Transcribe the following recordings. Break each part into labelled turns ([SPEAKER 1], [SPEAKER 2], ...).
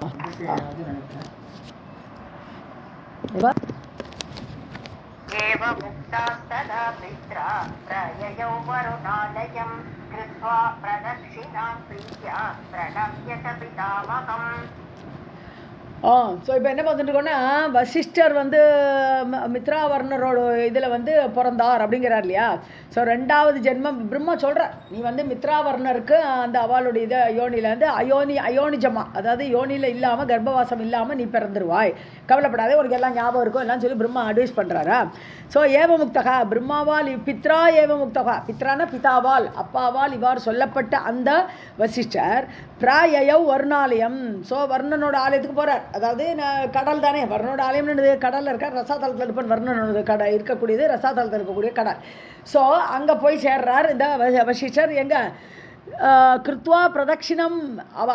[SPEAKER 1] एव मुक्तास्तदा पित्रा प्रययौ वरुणालयं कृत्वा प्रदक्षिणां प्रीत्या प्रणम्य च पितामहम्.
[SPEAKER 2] ஸோ இப்போ என்ன பார்த்துட்டு இருக்கோன்னா, வசிஷ்டர் வந்து மித்ராவர்ணரோட இதில் வந்து பிறந்தார் அப்படிங்கிறார் இல்லையா. ஸோ ரெண்டாவது ஜென்மம் பிரம்மா சொல்கிறார், நீ வந்து மித்ராவர்ணருக்கு அந்த அவளுடைய இதை யோனியில் வந்து அயோனிஜமா, அதாவது யோனியில் இல்லாமல் கர்ப்பவாசம் இல்லாமல் நீ பிறந்துருவாய், கவலைப்படாதே, உனக்கு எல்லாம் ஞாபகம் இருக்கும் எல்லாம் சொல்லி பிரம்மா அட்வைஸ் பண்ணுறாரா. ஸோ ஏவமுக்தகா பிரம்மாவால் பித்ரா ஏவமுக்தகா, பித்ரான பிதாவால் அப்பாவால் இவ்வாறு சொல்லப்பட்ட அந்த வசிஷ்டர் பிராயயவ் வருணாலயம், ஸோ வர்ணனோட ஆலயத்துக்கு போகிறார். அதாவது கடல் தானே, வர்ணனோட ஆலயம்னு கடலில் இருக்கார், ரசாதளத்தில் இருப்பான் வர்ணனோட கடை இருக்கக்கூடியது, ரசாதளத்தில் இருக்கக்கூடிய கடல். ஸோ அங்கே போய் சேர்றார் இந்த வசிஷ்டர். எங்கே கிருத்வா பிரதட்சிணம்,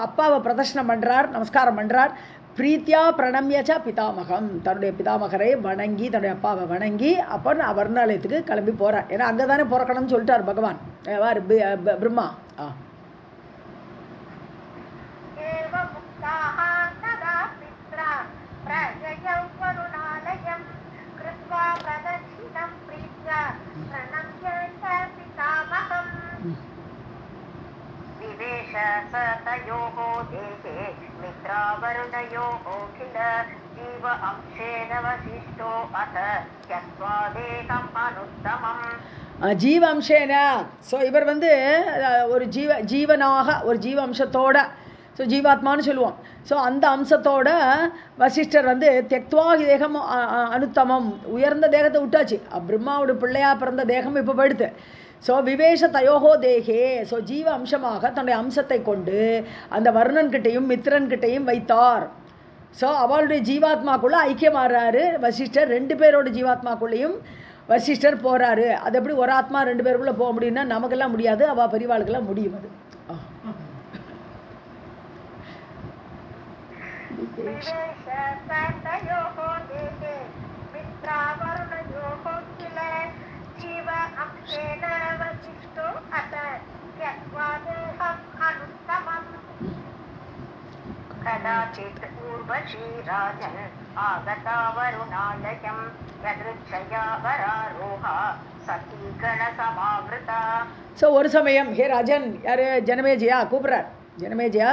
[SPEAKER 2] அப்பாவை பிரதட்சிணம் பண்ணுறார், நமஸ்காரம் பண்ணுறார். பிரீத்தியா பிரணம்யச்ச பிதாமகம், தன்னுடைய பிதாமகரை வணங்கி, தன்னுடைய அப்பாவை வணங்கி அப்போ வர்ணாலயத்துக்கு கிளம்பி போகிறார். ஏன்னா அங்கே தானே பிறக்கணும்னு சொல்லிட்டார் பகவான் பிரம்மா.
[SPEAKER 1] तयोः देहे मित्रावरुणयोः किल जीव अंशेन वसिष्ठो अथ त्यक्त्वा देहम् अनुत्तमम्.
[SPEAKER 2] ஜீவ அம்சேன, ஸோ இவர் வந்து ஒரு ஜீவனாக ஒரு ஜீவ அம்சத்தோட, ஸோ ஜீவாத்மான்னு சொல்லுவோம். ஸோ அந்த அம்சத்தோட வசிஷ்டர் வந்து தெக்துவா தேகம் அனுத்தமம், உயர்ந்த தேகத்தை விட்டாச்சு, பிரம்மாவோட பிள்ளையா பிறந்த தேகம் இப்போ போயிடுது. ஸோ விவேஷ தயோகோ தேகே, ஸோ ஜீவ அம்சமாக தன்னுடைய அம்சத்தை கொண்டு அந்த வர்ணன்கிட்டையும் மித்திரன்கிட்டையும் வைத்தார். ஸோ அவளுடைய ஜீவாத்மாக்குள்ளே ஐக்கியமாகறாரு வசிஷ்டர். ரெண்டு பேரோட ஜீவாத்மாக்குள்ளேயும் வசிஷ்டர் போகிறாரு. அது எப்படி ஒரு ஆத்மா ரெண்டு பேருக்குள்ளே போக முடியும்னா நமக்கெல்லாம் முடியாது, அவள் பெரியவாளுக்கெல்லாம் முடியும். அது
[SPEAKER 1] कदाचित् ऊर्वशी राजन् आगता वरुणालयं यदृच्छया वरारोहा सखीगणसमावृता.
[SPEAKER 2] ஸோ ஒரு சமயம் ஹே ராஜன், யார் ஜனமேஜயா கூப்பிட்றார். ஜனமேஜயா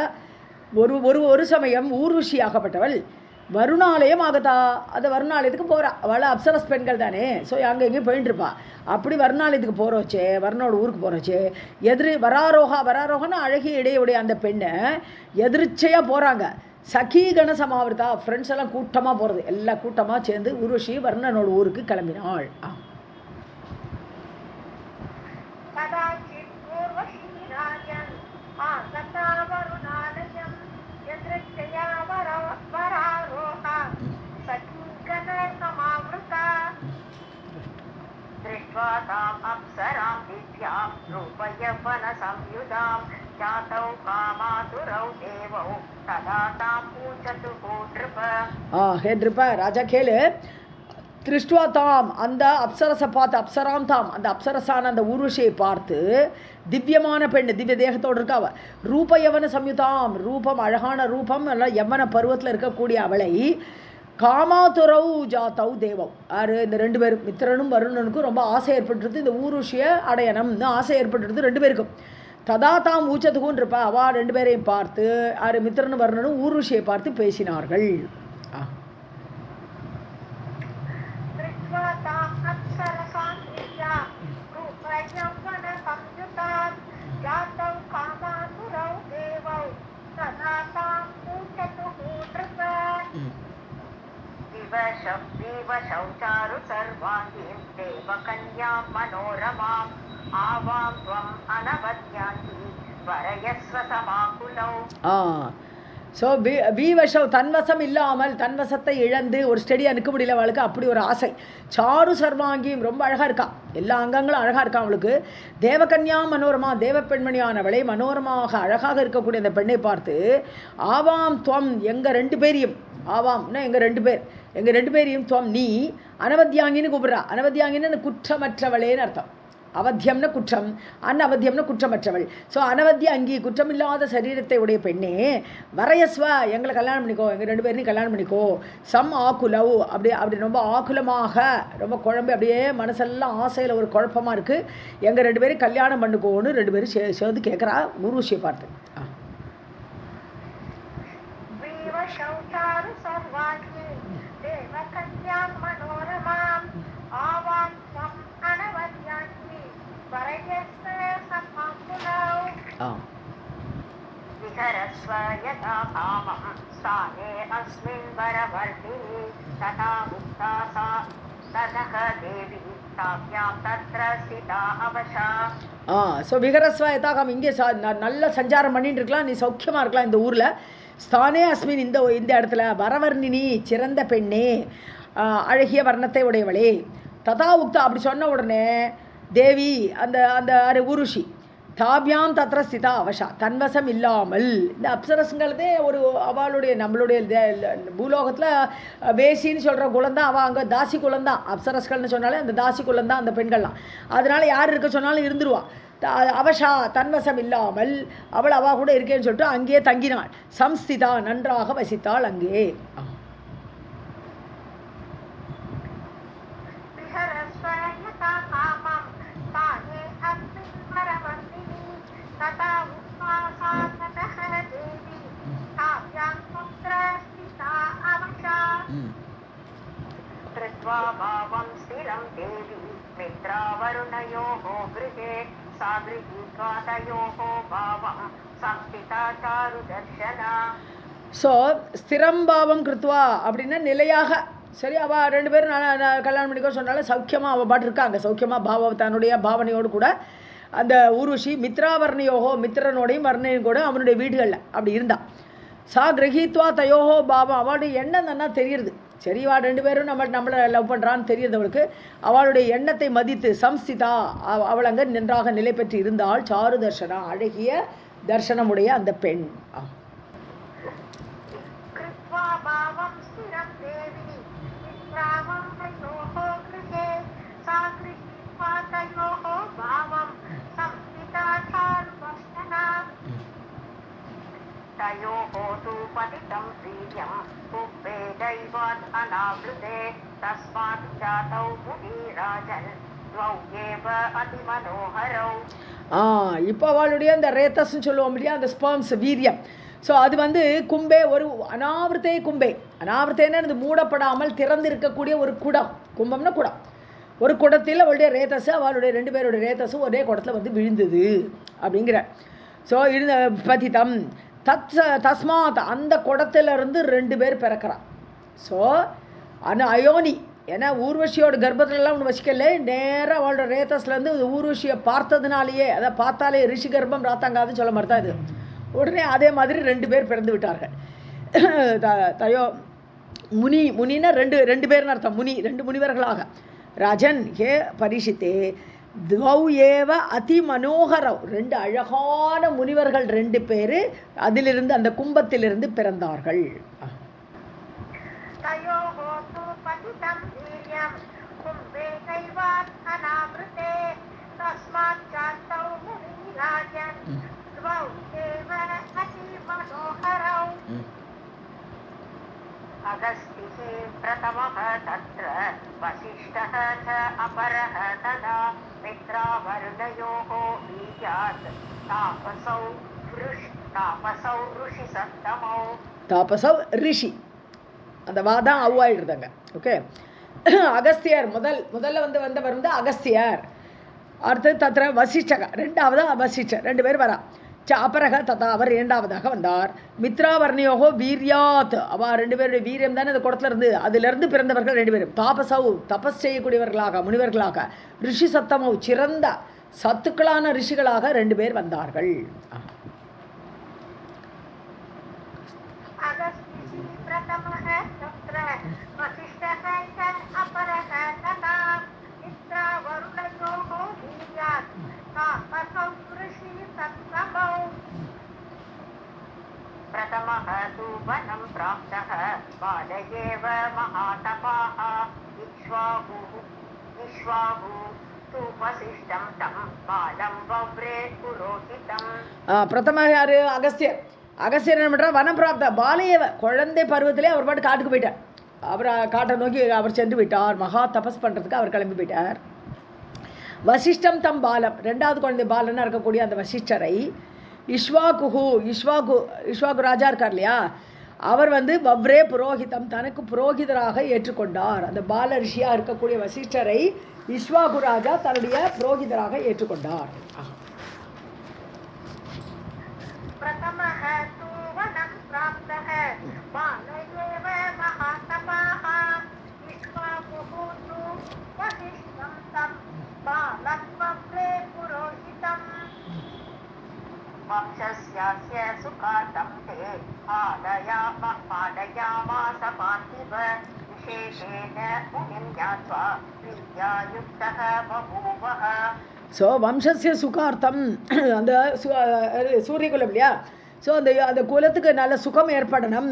[SPEAKER 2] ஒரு ஒரு ஒரு சமயம் ஊர்வஷி ஆகப்பட்டவள் வருணாலயம் ஆகதா, அந்த வருணாலயத்துக்கு போகிறா. அவள் அப்சரஸ் பெண்கள் தானே, ஸோ அங்கே எங்கேயும் போயிட்டுருப்பா. அப்படி வருணாலயத்துக்கு போகிறோச்சே, வருணோட ஊருக்கு போகிறோச்சே, வராரோகன்னா அழகிய இடையுடைய அந்த பெண்ணை எதிர்ச்சையாக போகிறாங்க. சகீகண சமாவிரதா, ஃப்ரெண்ட்ஸ் எல்லாம் கூட்டமாக போகிறது, எல்லா கூட்டமாக சேர்ந்து ஊர்வஷி வருணனோட ஊருக்கு கிளம்பினாள்.
[SPEAKER 1] दृष्ट्वा ताम् अप्सरां दिव्यां रूपयौवनसंयुधां जातौ कामातुरौ देवौ तदा तां पूजतुः नृप.
[SPEAKER 2] हे नृप, ராஜா கேளு. திருஷ்டுவா தாம், அந்த அப்சரஸை பார்த்து, அப்சராம் தாம், அந்த அப்சரஸான அந்த ஊர்வஷியை பார்த்து, திவ்யமான பெண், திவ்ய தேகத்தோடு இருக்காவ, ரூப யவன சம்யுதாம், ரூபம் அழகான ரூபம், எல்லாம் யவன பருவத்தில் இருக்கக்கூடிய அவளை காமாதுரௌ ஜாத்தௌ தேவம், யார் இந்த ரெண்டு பேரும் மித்திரனும் வருணனுக்கும் ரொம்ப ஆசை ஏற்பட்டுருது, இந்த ஊர்வஷியை அடையணும்னு ஆசை ஏற்பட்டுருது ரெண்டு பேருக்கும். ததா தாம் ஊச்சதுக்குன்னு இருப்பா, அவா ரெண்டு பேரையும் பார்த்து, யார் மித்திரனும் வருணனும் ஊர்வஷியை பார்த்து பேசினார்கள்.
[SPEAKER 1] शौचारु सर्वाङ्गीं देवकन्यां मनोरमाम् आवां त्वम् अनवद्यान्ति वरयस्व समाकुलौ.
[SPEAKER 2] ஸோ வீவசம், தன்வசம் இல்லாமல், தன்வசத்தை இழந்து ஒரு ஸ்டெடியாக நிற்க முடியல அவளுக்கு. அப்படி ஒரு ஆசை. சாரு சர்வாங்கியும், ரொம்ப அழகாக இருக்கான், எல்லா அங்கங்களும் அழகாக இருக்கான் அவளுக்கு. தேவகன்யா மனோரமா, தேவ பெண்மணியானவளை மனோரமாக அழகாக இருக்கக்கூடிய அந்த பெண்ணை பார்த்து, ஆவாம் துவம், எங்கள் ரெண்டு பேரையும், ஆவாம்னா எங்கள் ரெண்டு பேர், எங்கள் ரெண்டு பேரையும் துவம் நீ, அனவத்தியாங்கின்னு கூப்பிட்றா. அனவத்தியாங்கின்னு குற்றமற்றவளேன்னு அர்த்தம். அவத்தியம்னு குற்றம், அனவத்தியம்னு குற்றமற்றவள். ஸோ அனவத்திய அங்கி, குற்றமில்லாத சரீரத்தை உடைய பெண்ணே, வரையஸ்வ எங்களை கல்யாணம் பண்ணிக்கோ, எங்கள் 2 பேரையும் கல்யாணம் பண்ணிக்கோ. சம் ஆக்குலவ் அப்படி அப்படி ரொம்ப ஆக்குலமாக ரொம்ப குழம்பு அப்படியே மனசெல்லாம் ஆசையில் ஒரு குழப்பமாக இருக்குது, எங்கள் 2 பேரையும் கல்யாணம் பண்ணிக்கோன்னு 2 பேரும் சேர்ந்து கேட்குறா ஊர்வசியை பார்த்து.
[SPEAKER 1] विहरस्व यथा कामं स्थाने अस्मिन् वरवर्तिनि तथा मुक्ता सा ततः देवी ताभ्यां तत्र स्थिता अवशा.
[SPEAKER 2] ஸோ விகரஸ்வா எதாகம், இங்கே நல்ல சஞ்சாரம் பண்ணிட்டு இருக்கலாம், நீ சௌக்கியமாக இருக்கலாம் இந்த ஊரில். ஸ்தானே அஸ்மின், இந்த இடத்துல வரவர்ணினி சிறந்த பெண்ணே, அழகிய வர்ணத்தை உடையவளே. ததா உக்தா அப்படி சொன்ன உடனே தேவி அந்த அந்த ஊருஷி தாபியாம் தத்ர ஸ்திதா அவஷா தன்வசம் இல்லாமல், இந்த அப்சரசுங்கிறதே ஒரு அவளுடைய நம்மளுடைய பூலோகத்தில் வேசின்னு சொல்கிற குலந்தான், அவள் அங்கே தாசி குலந்தான். அப்சரஸ்கள்னு சொன்னாலே அந்த தாசி குலந்தான் அந்த பெண்கள்லாம். அதனால் யார் இருக்க சொன்னாலும் இருந்துருவாள். அவஷா தன்வசம் இல்லாமல் அவள் அவள் கூட இருக்கேன்னு சொல்லிட்டு அங்கேயே தங்கினாள். சம்ஸ்திதா நன்றாக வசித்தாள் அங்கே.
[SPEAKER 1] कृत्वा भावं स्थिरं देवी मित्रावरुणयोः गृहे सा गृहीत्वा तयोः भावं संस्थिता चारुदर्शना.
[SPEAKER 2] ஸோ ஸ்திரம் பாவம் கிருத்வா அப்படின்னா நிலையாக, சரி அவள் 2 பேரும் நான் கல்யாணம் பண்ணிக்கோ சொன்னாலும் சௌக்கியமாக அவள் பாட்டு இருக்காங்க, சௌக்கியமாக பாவம் தன்னுடைய பாவனையோடு கூட அந்த ஊர்வசி மித்ராவர்ணியோகோ மித்திரனோடையும் வர்ணையும் கூட அவனுடைய வீடுகளில் அப்படி இருந்தாள். சா கிரகித்வா தயோகோ பாவம், அவளுடைய எண்ணம் தானே தெரியுது. சரி வா 2 பேரும் நம்மளை லவ் பண்ணுறான்னு தெரியுது அவளுக்கு. அவளுடைய எண்ணத்தை மதித்து சம்ஸ்திதா அவள் அங்கே நன்றாக நிலை பெற்று இருந்தாள். சாரு தர்ஷனா அழகிய தர்ஷனமுடைய அந்த பெண்.
[SPEAKER 1] तयोः तु पतितं प्रियं कुब्बे दैवात् अनावृते तस्मात् जातौ मुनिराजन् द्वौ एव अतिमनोहरौ.
[SPEAKER 2] இப்போ அவளுடைய அந்த ரேத்தஸ்ன்னு சொல்லுவோம் இல்லையா, அந்த ஸ்பெர்ம்ஸ் வீரியம். ஸோ அது கும்பே ஒரு அனாவிரத்தே கும்பே, அனாவிரத்தேன்னா இது மூடப்படாமல் திறந்து இருக்கக்கூடிய ஒரு குடம், கும்பம்னா குடம். ஒரு குடத்தில் அவளுடைய ரேத்தஸ், அவளுடைய 2 பேருடைய ரேத்தஸும் ஒரே குடத்தில் விழுந்தது அப்படிங்கிற. ஸோ இருந்த பதிதம் தஸ்மாத் அந்த குடத்திலிருந்து 2 பேர் பிறக்கிறான். ஸோ அயோனி, ஏன்னா ஊர்வசியோட கர்ப்பத்திலலாம் ஒன்று வசிக்கல, நேராக அவளோட ரேத்தஸ்லேருந்து ஊர்வசியை பார்த்ததுனாலேயே, அதை பார்த்தாலே ரிஷி கர்ப்பம் ராத்தாங்காதுன்னு சொல்ல மாதிரி தான் இது. உடனே அதே மாதிரி 2 பேர் பிறந்து விட்டார்கள். தயோ முனி, முனின்னா 2 பேர்னு அர்த்தம், முனி 2 முனிவர்களாக. ராஜன் ஹே பரிஷித்தே துவௌ ஏவ அதி மனோகரவ், 2 அழகான முனிவர்கள் 2 பேர் அதிலிருந்து அந்த கும்பத்திலிருந்து பிறந்தார்கள்.
[SPEAKER 1] अगस्तिः प्रथमः तत्र वसिष्ठः च अपरः तदा मित्रावरुणयोः बीजात् तापसौ ऋषिसप्तमौ.
[SPEAKER 2] தாபசவ் ரிஷி, அந்த வாதான் அவ்வாயிடுதாங்க. ஓகே, அகஸ்தியர் முதல்ல வந்தவர் அகஸ்தியர். அடுத்தது தத்திர வசிஷ்டக, 2வது வசிஷ்டர், 2 பேர் வரா. அபரக ததா, அவர் 2வதாக வந்தார். மித்ராவர்ணியோகோ வீரியாத், அவ 2 பேருடைய வீரியம் தானே அந்த குடத்துல இருந்து, அதிலிருந்து பிறந்தவர்கள் 2 பேரும். தாபசவ் தபஸ் செய்யக்கூடியவர்களாக முனிவர்களாக, ரிஷி சத்தமவ் சிறந்த சத்துக்களான ரிஷிகளாக 2 பேர் வந்தார்கள்.
[SPEAKER 1] प्रथमः तु वनं प्राप्तः बालयेव महातपाः इक्ष्वाकुः सुवसिष्ठं तं बालं वव्रे पुरोहितं
[SPEAKER 2] பிரதம யார்? அகஸ்தியர். அகஸ்தியர் என்ன பண்ணுறார்? வனப்பிராப்த பாலையவ குழந்தை பருவத்திலே அவர் பாட்டு காட்டுக்கு போயிட்டார். அவர் காட்டை நோக்கி அவர் சென்று விட்டார். மகா தபஸ் பண்ணுறதுக்கு அவர் கிளம்பி போயிட்டார். வசிஷ்டம் தம் பாலம், ரெண்டாவது குழந்தை பாலனாக இருக்கக்கூடிய அந்த வசிஷ்டரை இஷ்வாகு ராஜா இருக்கார் இல்லையா, அவர் வந்து வவ்ரே புரோஹிதம், தனக்கு புரோகிதராக ஏற்றுக்கொண்டார். அந்த பால ரிஷியாக இருக்கக்கூடிய வசிஷ்டரை இஷ்வாகு ராஜா தன்னுடைய புரோகிதராக ஏற்றுக்கொண்டார்.
[SPEAKER 1] प्रथमः तु वनं प्राप्तः बालयेव महातपाः विश्वाकुः तु वसिष्ठं तं बालं वव्रे पुरोहितम् वंशस्यास्य सुखातं ते पालयामास पार्थिव विशेषेण मुनिं ज्ञात्वा प्रीत्या युक्तः बभूवः.
[SPEAKER 2] ஸோ வம்சஸ்ய சுகார்த்தம், அந்த சூரியகுலம் இல்லையா, ஸோ அந்த குலத்துக்கு நல்ல சுகம் ஏற்படணும்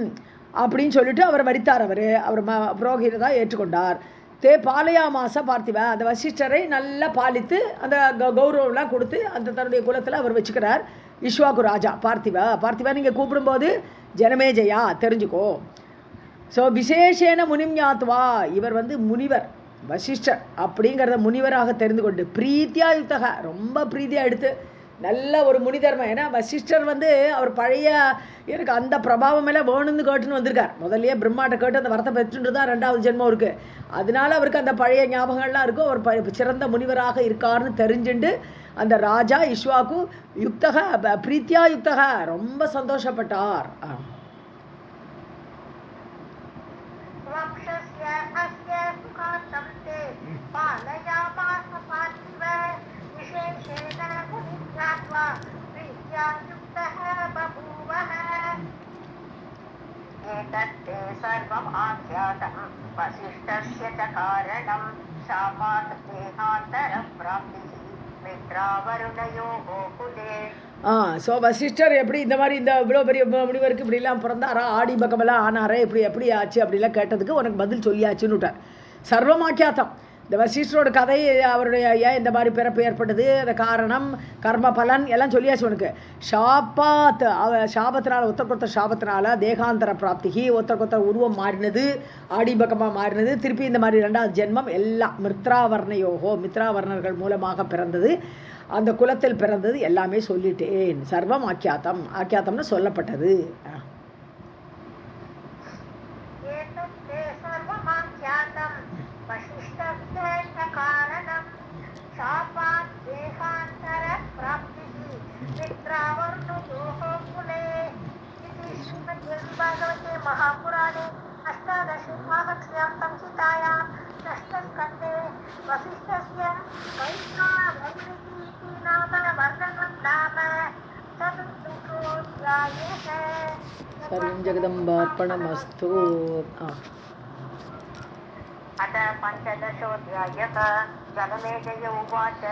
[SPEAKER 2] அப்படின்னு சொல்லிட்டு அவர் வரித்தார். அவர் புரோகிதராக ஏற்றுக்கொண்டார். தே பாலையா மாச பார்த்திவ, அந்த வசிஷ்டரை நல்லா பாலித்து அந்த கௌரவம்லாம் கொடுத்து அந்த தன்னுடைய குலத்தில் அவர் வச்சுக்கிறார். இஷ்வாகு ராஜா பார்த்திவா நீங்கள் கூப்பிடும்போது ஜனமேஜயா தெரிஞ்சுக்கோ. ஸோ விசேஷேன முனிம் ஞாத்வா, இவர் வந்து முனிவர் வசிஷ்டர் அப்படிங்கிறத முனிவராக தெரிந்து கொண்டு பிரீத்தியா யுக்தக, ரொம்ப பிரீத்தியாக எடுத்து நல்ல ஒரு முனி தர்மம். ஏன்னா வசிஷ்டர் வந்து அவர் பழைய எனக்கு அந்த பிரபாவம் எல்லாம் வேணும்னு கேட்டுன்னு வந்திருக்கார். முதல்லையே பிரம்மாட்ட கேட்டு அந்த வரத்தை பெற்றுட்டு தான் ரெண்டாவது ஜென்மம் இருக்குது. அதனால அவருக்கு அந்த பழைய ஞாபகங்கள்லாம் இருக்கும். அவர் சிறந்த முனிவராக இருக்காருன்னு தெரிஞ்சுண்டு அந்த ராஜா இஷ்வாக்கு யுக்தக பிரீத்தியா யுக்தக ரொம்ப சந்தோஷப்பட்டார்.
[SPEAKER 1] एतत्ते सर्वम् आख्यातं वसिष्ठस्य च कारणं शापात् देहान्तरप्राप्तिः मित्रावरुणयोः कुले.
[SPEAKER 2] ஸோ வசிஷ்டர் எப்படி இந்த மாதிரி இந்த இவ்வளோ பெரிய முனிவருக்கு இப்படிலாம் பிறந்தாரா, ஆடி பக்கமெல்லாம் ஆனாரே, எப்படி ஆச்சு அப்படிலாம் கேட்டதுக்கு உனக்கு பதில் சொல்லியாச்சுன்னு விட்டார். சர்வமாக்கியாத்தம், இந்த வசிஷ்டரோட கதை, அவருடைய ஏன் இந்த மாதிரி பிறப்பு ஏற்பட்டது, அந்த காரணம், கர்ம பலன் எல்லாம் சொல்லியாச்சு உனக்கு. சாபத்தினால ஒருத்தர் சாபத்தினால தேகாந்தர பிராப்திகி, ஒருத்தர் உருவம் மாறினது, ஆடிபக்கமாக மாறினது, திருப்பி இந்த மாதிரி ரெண்டாவது ஜென்மம் எல்லாம் மித்ராவர்ணர்கள் மூலமாக பிறந்தது, அந்த குலத்தில் பிறந்தது எல்லாமே சொல்லிட்டேன். சர்வம் ஆக்கியாத்தம்னு சொல்லப்பட்டது.
[SPEAKER 1] महापुराणे अष्टादशमाहत्यां संहितायां षष्ठस्कन्धे वसिष्ठस्य वैश्वानैमिकीति नाम वर्णनं नाम चतुर्दशोऽध्यायः.
[SPEAKER 2] सर्वं जगदम्बार्पणमस्तु.
[SPEAKER 1] अथ पञ्चदशोऽध्यायः. जनमेजय उवाच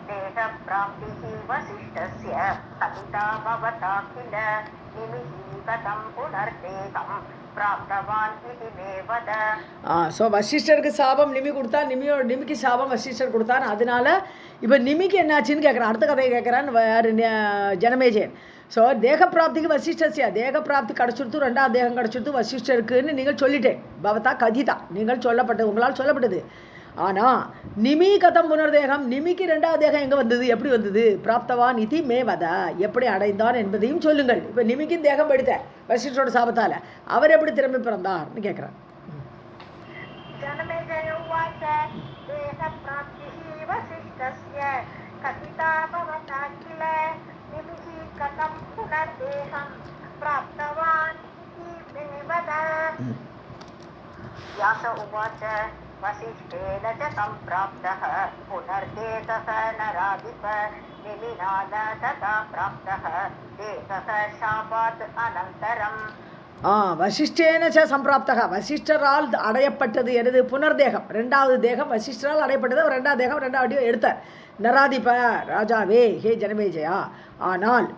[SPEAKER 1] देहप्राप्तिः वसिष्ठस्य कथिता भवता किल निमिः कथं पुनर्देहं प्राप्तवान् इति मे वद.
[SPEAKER 2] ஸோ வசிஷ்டருக்கு சாபம் நிமி கொடுத்தா, நிமிக்கு சாபம் வசிஷ்டர் கொடுத்தார். அதனால இப்போ நிமிக்கு என்னாச்சுன்னு கேட்குறான். அடுத்த கதையை கேட்குறான் ஜனமேஜயன். ஸோ தேகப்பிராப்திக்கு வசிஷ்டசியா, தேகப்பிராப்தி கிடச்சிருத்து, ரெண்டாவது தேகம் கிடச்சிருத்து வசிஷ்டருக்குன்னு நீங்கள் சொல்லிட்டேன். பவதா கதிதா, நீங்கள் சொல்லப்பட்டது, உங்களால் சொல்லப்பட்டது. ஆனால் நிமி கதம் புனர்தேகம், நிமிக்கு ரெண்டாவது தேகம் எங்கே வந்தது, எப்படி வந்தது, பிராப்தவான் இதி மே வத, எப்படி அடைந்தான் என்பதையும் சொல்லுங்கள். இப்போ நிமிக்கும் தேகம் எடுத்த வசிஷ்டரோட சாபத்தால் அவர் எப்படி திரும்பி பிறந்தார்னு கேட்குறார்.
[SPEAKER 1] वसिष्ठेन च सम्प्राप्तः पुनर्देहः नराधिप निमिनाद तथा प्राप्तः देहः शापात् अनन्तरम्.
[SPEAKER 2] வசிஷ்டேனச்ச சம்பிராப்தக, வசிஷ்டரால் அடையப்பட்டது எனது புனர்தேகம், ரெண்டாவது தேகம் வசிஷ்டரால் அடையப்பட்டது. அவர் ரெண்டாவது தேகம் ரெண்டாவது எடுத்தார். நராதிப ராஜாவே, ஹே ஜனமேஜயா, ஆனால்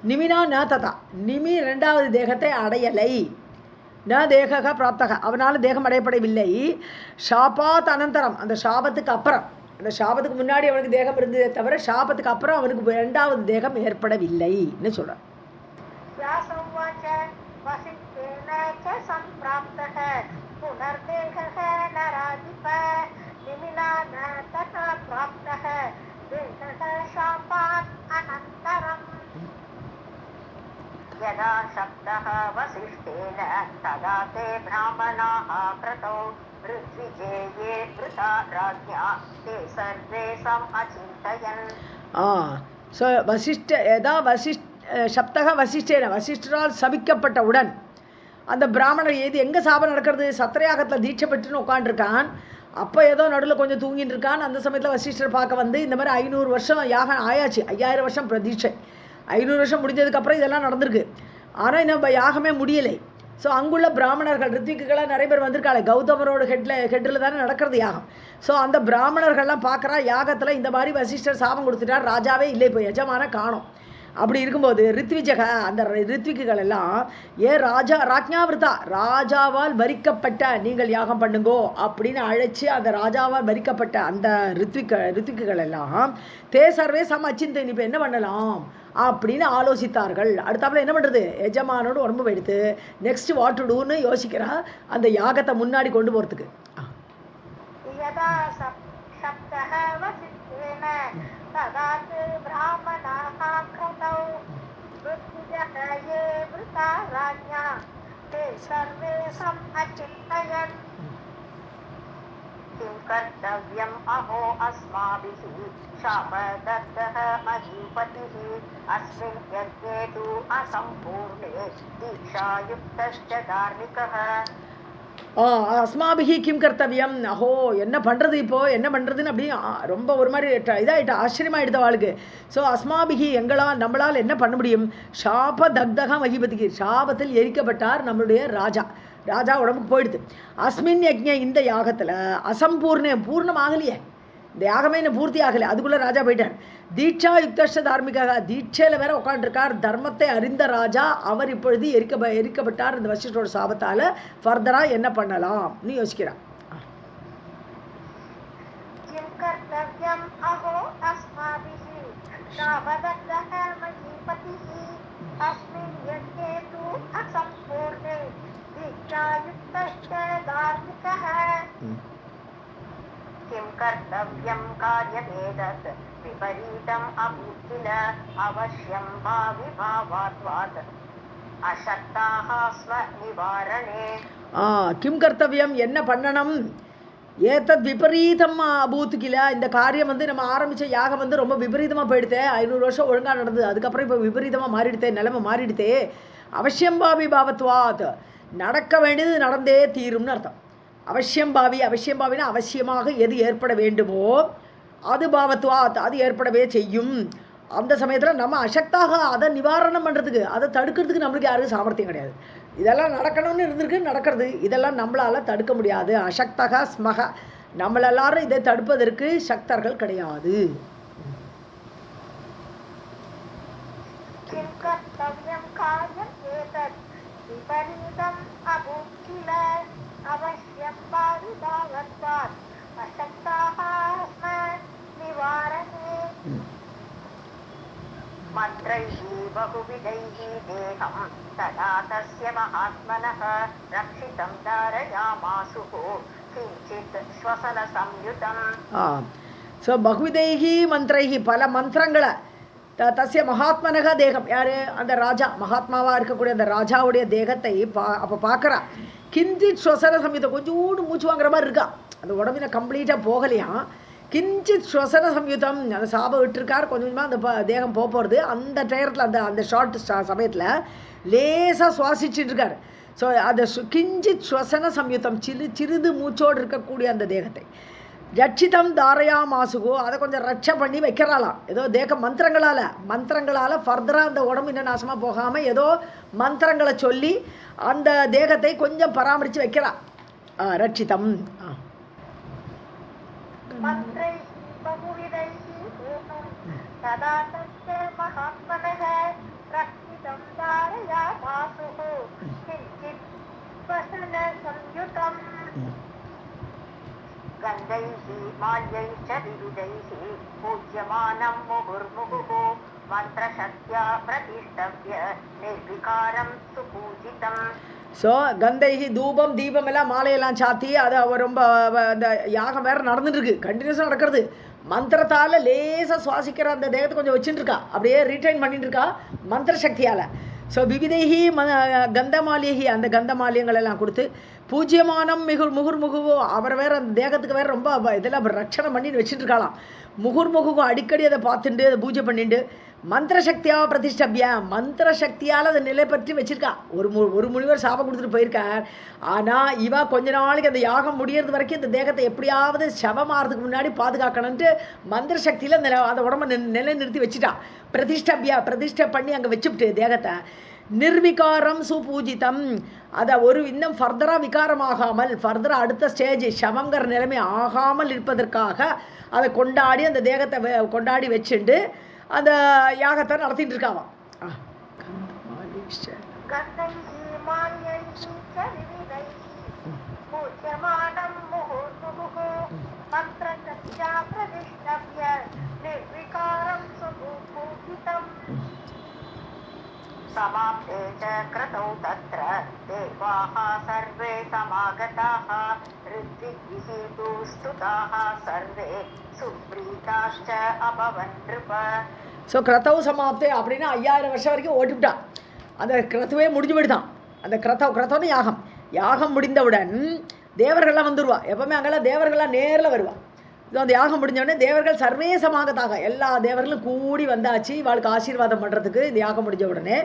[SPEAKER 2] நிமினா ந ததா, நிமி ரெண்டாவது தேகத்தை அடையலை. ந தேக பிராப்தக, அவனால் தேகம் அடையப்படவில்லை. ஷாபாத் அனந்தரம், அந்த ஷாபத்துக்கு அப்புறம் அந்த சாபத்துக்கு முன்னாடி அவனுக்கு தேகம் இருந்ததே தவிர சாபத்துக்கு அப்புறம் அவனுக்கு இரண்டாவது தேகம் ஏற்படவில்லைன்னு சொல்கிறான்.
[SPEAKER 1] यदा शब्दः वसिष्ठेन तदा ते ब्राह्मणाः क्रतौ ऋत्विजेये वृथा राज्ञा ते सर्वे समचिन्तयन्.
[SPEAKER 2] ஸோ சப்தக வசிஷ்டேன வசிஷ்டரால் சபிக்கப்பட்டவுடன் அந்த பிராமணர் எங்கே சாபம் நடக்கிறது? சத்திரயாகத்தில் தீட்சை பெற்றுன்னு உட்காண்டிருக்கான். அப்போ ஏதோ நடுவில் கொஞ்சம் தூங்கிட்டு இருக்கான். அந்த சமயத்தில் வசிஷ்டர் பார்க்க வந்து இந்த மாதிரி 500 வருஷம் யாகம் ஆயாச்சு, 5000 வருஷம் பிரதீட்சை, 500 வருஷம் முடிஞ்சதுக்கப்புறம் இதெல்லாம் நடந்திருக்கு. ஆனால் இன்னும் யாகமே முடியலை. ஸோ அங்குள்ள பிராமணர்கள் ரித்விக்குகளாக நிறைய பேர் வந்திருக்காளே, கௌதமரோட ஹெட்டில் தானே நடக்கிறது யாகம். ஸோ அந்த பிராமணர்கள்லாம் பார்க்குறா, யாகத்தில் இந்த மாதிரி வசிஷ்டர் சாபம் கொடுத்துட்டார், ராஜாவே இல்லை, இப்போ எஜமான காணோம். அப்படி இருக்கும்போது ரித்விஜக அந்த ரித்விக்குகள் எல்லாம் ராஜ்ஞாவிரதா ராஜாவால் வரிக்கப்பட்ட நீங்கள் யாகம் பண்ணுங்கோ அப்படின்னு அழைச்சி அந்த ராஜாவால் வரிக்கப்பட்ட அந்த ரித்விக்குகள் எல்லாம் தே சர்வே அச்சிந்தன் இப்போ என்ன பண்ணலாம் அப்படின்னு ஆலோசித்தார்கள். அடுத்தாப்புல என்ன பண்ணுறது, எஜமானோடு உடம்பு எடுத்து நெக்ஸ்ட் வாட் டு டூன்னு யோசிக்கிறா அந்த யாகத்தை முன்னாடி கொண்டு போகிறதுக்கு.
[SPEAKER 1] किं कर्तव्यम् अहो अस्माभिः शापदत्तः महीपतिः अस्मिन् यज्ञे तु असम्पूर्णे दीक्षायुक्तश्च धार्मिकः.
[SPEAKER 2] அஸ்மாபிகி கிம் கர்த்தவியம், அஹோ என்ன பண்ணுறது, இப்போது என்ன பண்ணுறதுன்னு அப்படி ரொம்ப ஒரு மாதிரி இதாகிட்ட ஆச்சரியமாகிடுத வாழ்க்கை. ஸோ அஸ்மாபிகி நம்மளால் என்ன பண்ண முடியும்? ஷாப தக்தகா மகிபதிக்கு சாபத்தில் எரிக்கப்பட்டார் நம்மளுடைய ராஜா உடம்புக்கு போயிடுது. அஸ்மின் யஜ்ஞ இந்த யாகத்தில் பூர்ணமாகலையே, இந்த யாகமே இன்னும் பூர்த்தி ஆகலை, அதுக்குள்ளே ராஜா போயிட்டார். தீட்சா யுக்தஷ்ட தார்மிகாக தீட்சையில் வேற உட்காந்துருக்கார், தர்மத்தை அறிந்த ராஜா. அவர் இப்பொழுது எரிக்கப்பட்டார் இந்த வசிஷ்டரோட சாபத்தால். ஃபர்தராக என்ன பண்ணலாம்னு யோசிக்கிறார்.
[SPEAKER 1] किं कर्तव्यं कार्यमेतत् विपरीतम् अभूत् किल अवश्यं भाविभावात्वात् अशक्ताः स्वनिवारणे.
[SPEAKER 2] கிம் கர்த்தவியம் என்ன பண்ணணும்? ஏதத் விபரீதம் அபூத் கில இந்த காரியம் நம்ம ஆரம்பித்த யாகம் ரொம்ப விபரீதமாக போயிடுத்தே. 500 வருஷம் ஒழுங்காக நடந்தது, அதுக்கப்புறம் இப்போ விபரீதமாக மாறிடுத்தே, நிலைமை மாறிடுத்தே. அவசியம் பாவிபாவத்வாத் நடக்க வேண்டியது நடந்தே தீரும்னு அர்த்தம். அவசியம்பாவினா அவசியமாக எது ஏற்பட வேண்டுமோ அது பாவத்வாத் அது ஏற்படவே செய்யும். அந்த சமயத்தில் நம்ம அசக்தாக அதை நிவாரணம் பண்ணுறதுக்கு, அதை தடுக்கிறதுக்கு நம்மளுக்கு யாருக்கும் சாமர்த்தியம் கிடையாது. இதெல்லாம் நடக்கணும்னு இருந்திருக்கு, நடக்கிறது, இதெல்லாம் நம்மளால் தடுக்க முடியாது. அசக்தக ஸ்மக நம்மளெல்லாரும் இதை தடுப்பதற்கு சக்தர்கள் கிடையாது.
[SPEAKER 1] मन्त्रैः बहुविधैः देहं तदा तस्य महात्मनः रक्षितं धारयामासुः किञ्चित् श्वसनसंयुतम्.
[SPEAKER 2] ஸோ பகுவிதைகி மந்திரைகி பல மந்திரங்களை தஸ்ய மகாத்மனக தேகம் யார் அந்த ராஜா மகாத்மாவாக இருக்கக்கூடிய அந்த ராஜாவுடைய தேகத்தை அப்போ பார்க்குறா. கிஞ்சித் ஸ்வசன சம்யுதம் கொஞ்சோடு மூச்சு வாங்குற மாதிரி இருக்கா, அந்த உடம்பின கம்ப்ளீட்டாக போகலையா. கிஞ்சித் ஸ்வசன சம்யுதம் அந்த சாபம் விட்டுருக்கார், கொஞ்சம் கொஞ்சமாக அந்த தேகம் போகிறது. அந்த டயத்தில் அந்த ஷார்ட் சமயத்தில் லேசாக சுவாசிச்சுட்டு இருக்கார். ஸோ அந்த கிஞ்சித் ஸ்வசன சம்யுதம் சிறிது மூச்சோடு இருக்கக்கூடிய அந்த தேகத்தை ரட்சிதம் தாரையா மாசுகோ அதை கொஞ்சம் ரட்சை பண்ணி வைக்கிறாளாம். ஏதோ தேக மந்திரங்களால் ஃபர்தராக அந்த உடம்பு இன்னும் நாசமாக போகாமல் ஏதோ மந்திரங்களை சொல்லி அந்த தேகத்தை கொஞ்சம் பராமரித்து வைக்கிறா. ரட்சிதம்.
[SPEAKER 1] गन्धैः माल्यैश्च विविधैः पूज्यमानं मुहुर्मुहुः मन्त्रशक्त्या प्रतिष्ठव्य निर्विकारं सुपूजितम्.
[SPEAKER 2] ஸோ கந்தைகி தூபம் தீபம் எல்லாம் மாலையெல்லாம் சாத்தி அதை ரொம்ப அந்த யாகம் வேறு நடந்துட்டு இருக்கு, கண்டினியூஸாக நடக்கிறது. மந்திரத்தால் லேசாக சுவாசிக்கிற அந்த தேகத்தை கொஞ்சம் வச்சுட்டு இருக்கா, அப்படியே ரீட்டைன் பண்ணிட்டு இருக்கா மந்திர சக்தியால். ஸோ விவிதைகி கந்தமாலியகி அந்த கந்தமாலியங்கள் எல்லாம் கொடுத்து பூஜ்யமானம் முகுர்முகுவோ அவர் வேறு அந்த தேகத்துக்கு வேறு ரொம்ப இதெல்லாம் ரட்சணை பண்ணிட்டு வச்சுட்டு இருக்காளாம். முகுர்முகுவும் அடிக்கடி அதை பார்த்துட்டு அதை பூஜை பண்ணிட்டு மந்திர சக்தியாக பிரதிஷ்டபியா மந்திர சக்தியால் அதை நிலை பற்றி வச்சிருக்கா. ஒரு முனிவர் சாபம் கொடுத்துட்டு போயிருக்கார். ஆனால் இவா கொஞ்ச நாளைக்கு அந்த யாகம் முடியறது வரைக்கும் இந்த தேகத்தை எப்படியாவது சவமாறதுக்கு முன்னாடி பாதுகாக்கணும்ட்டு மந்திர சக்தியில் அந்த உடம்பை நிலை நிறுத்தி வச்சுட்டா. பிரதிஷ்டபியா பிரதிஷ்டை பண்ணி அங்கே வச்சுவிட்டு தேகத்தை நிர்விகாரம் சுபூஜிதம். அதை இன்னும் ஃபர்தராக விகாரமாகாமல் ஃபர்தராக அடுத்த ஸ்டேஜ் சவங்கிற நிலைமை ஆகாமல் இருப்பதற்காக அதை கொண்டாடி அந்த தேகத்தை கொண்டாடி வச்சுண்டு அந்த யாகத்தை நடத்திட்டு இருக்காவாம்.
[SPEAKER 1] समाप्ते च क्रतौ तत्र देवाः सर्वे समागताः ऋत्विग्भिः तु स्तुताः सर्वे सुप्रीताश्च अभवन् नृप.
[SPEAKER 2] ஸோ கிரதவு சமாப்தே அப்படின்னா 5000 வருஷம் வரைக்கும் ஓட்டிவிட்டா. அந்த கிரத்துவே முடிஞ்சு போயிடுதான். அந்த கிரதம்னு யாகம் முடிந்தவுடன் தேவர்கள்லாம் வந்துடுவா. எப்பவுமே அங்கெல்லாம் தேவர்கள்லாம் நேரில் வருவா. ஸோ அந்த யாகம் முடிஞ்சவுடனே தேவர்கள் சர்வே சமாகத்தாக எல்லா தேவர்களும் கூடி வந்தாச்சு இவாளுக்கு ஆசீர்வாதம் பண்ணுறதுக்கு. இந்த யாகம் முடிஞ்ச உடனே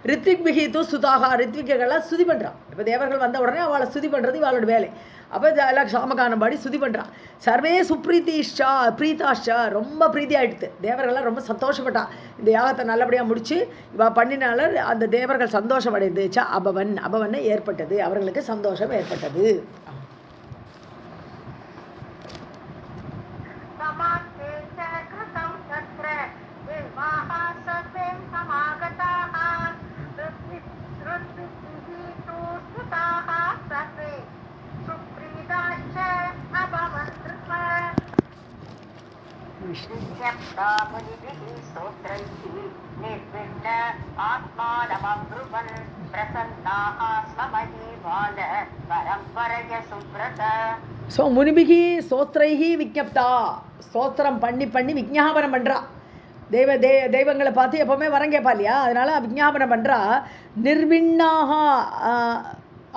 [SPEAKER 2] ரித்விக் பிஹித்து சுதாகா ரித்விக்கெல்லாம் சுதி பண்ணுறான். இப்போ தேவர்கள் வந்த உடனே அவளை சுதி பண்ணுறது இவாளோட வேலை. அப்போ எல்லாம் சாமகானம் பாடி சுதி பண்ணுறான். சர்வே சுப்ரீதிஷ்டா பிரீதாஷ்டா ரொம்ப பிரீதி ஆகிடுது. தேவர்கள்லாம் ரொம்ப சந்தோஷப்பட்டா. இந்த யாகத்தை நல்லபடியாக முடித்து இவ பண்ணினால அந்த தேவர்கள் சந்தோஷம் அடைந்துச்சா அபவன் ஏற்பட்டது, அவர்களுக்கு சந்தோஷம் ஏற்பட்டது. ஸோ முனிபிகி சோத்ரைஹி விஜப்தா ஸ்தோத்திரம் பண்ணி விஜாபனம் பண்ணுறா. தெய்வங்களை பார்த்து எப்போவுமே வரம் கேட்பா இல்லையா, அதனால் விஜாபனம் பண்ணுறா. நிர்விண்ணாக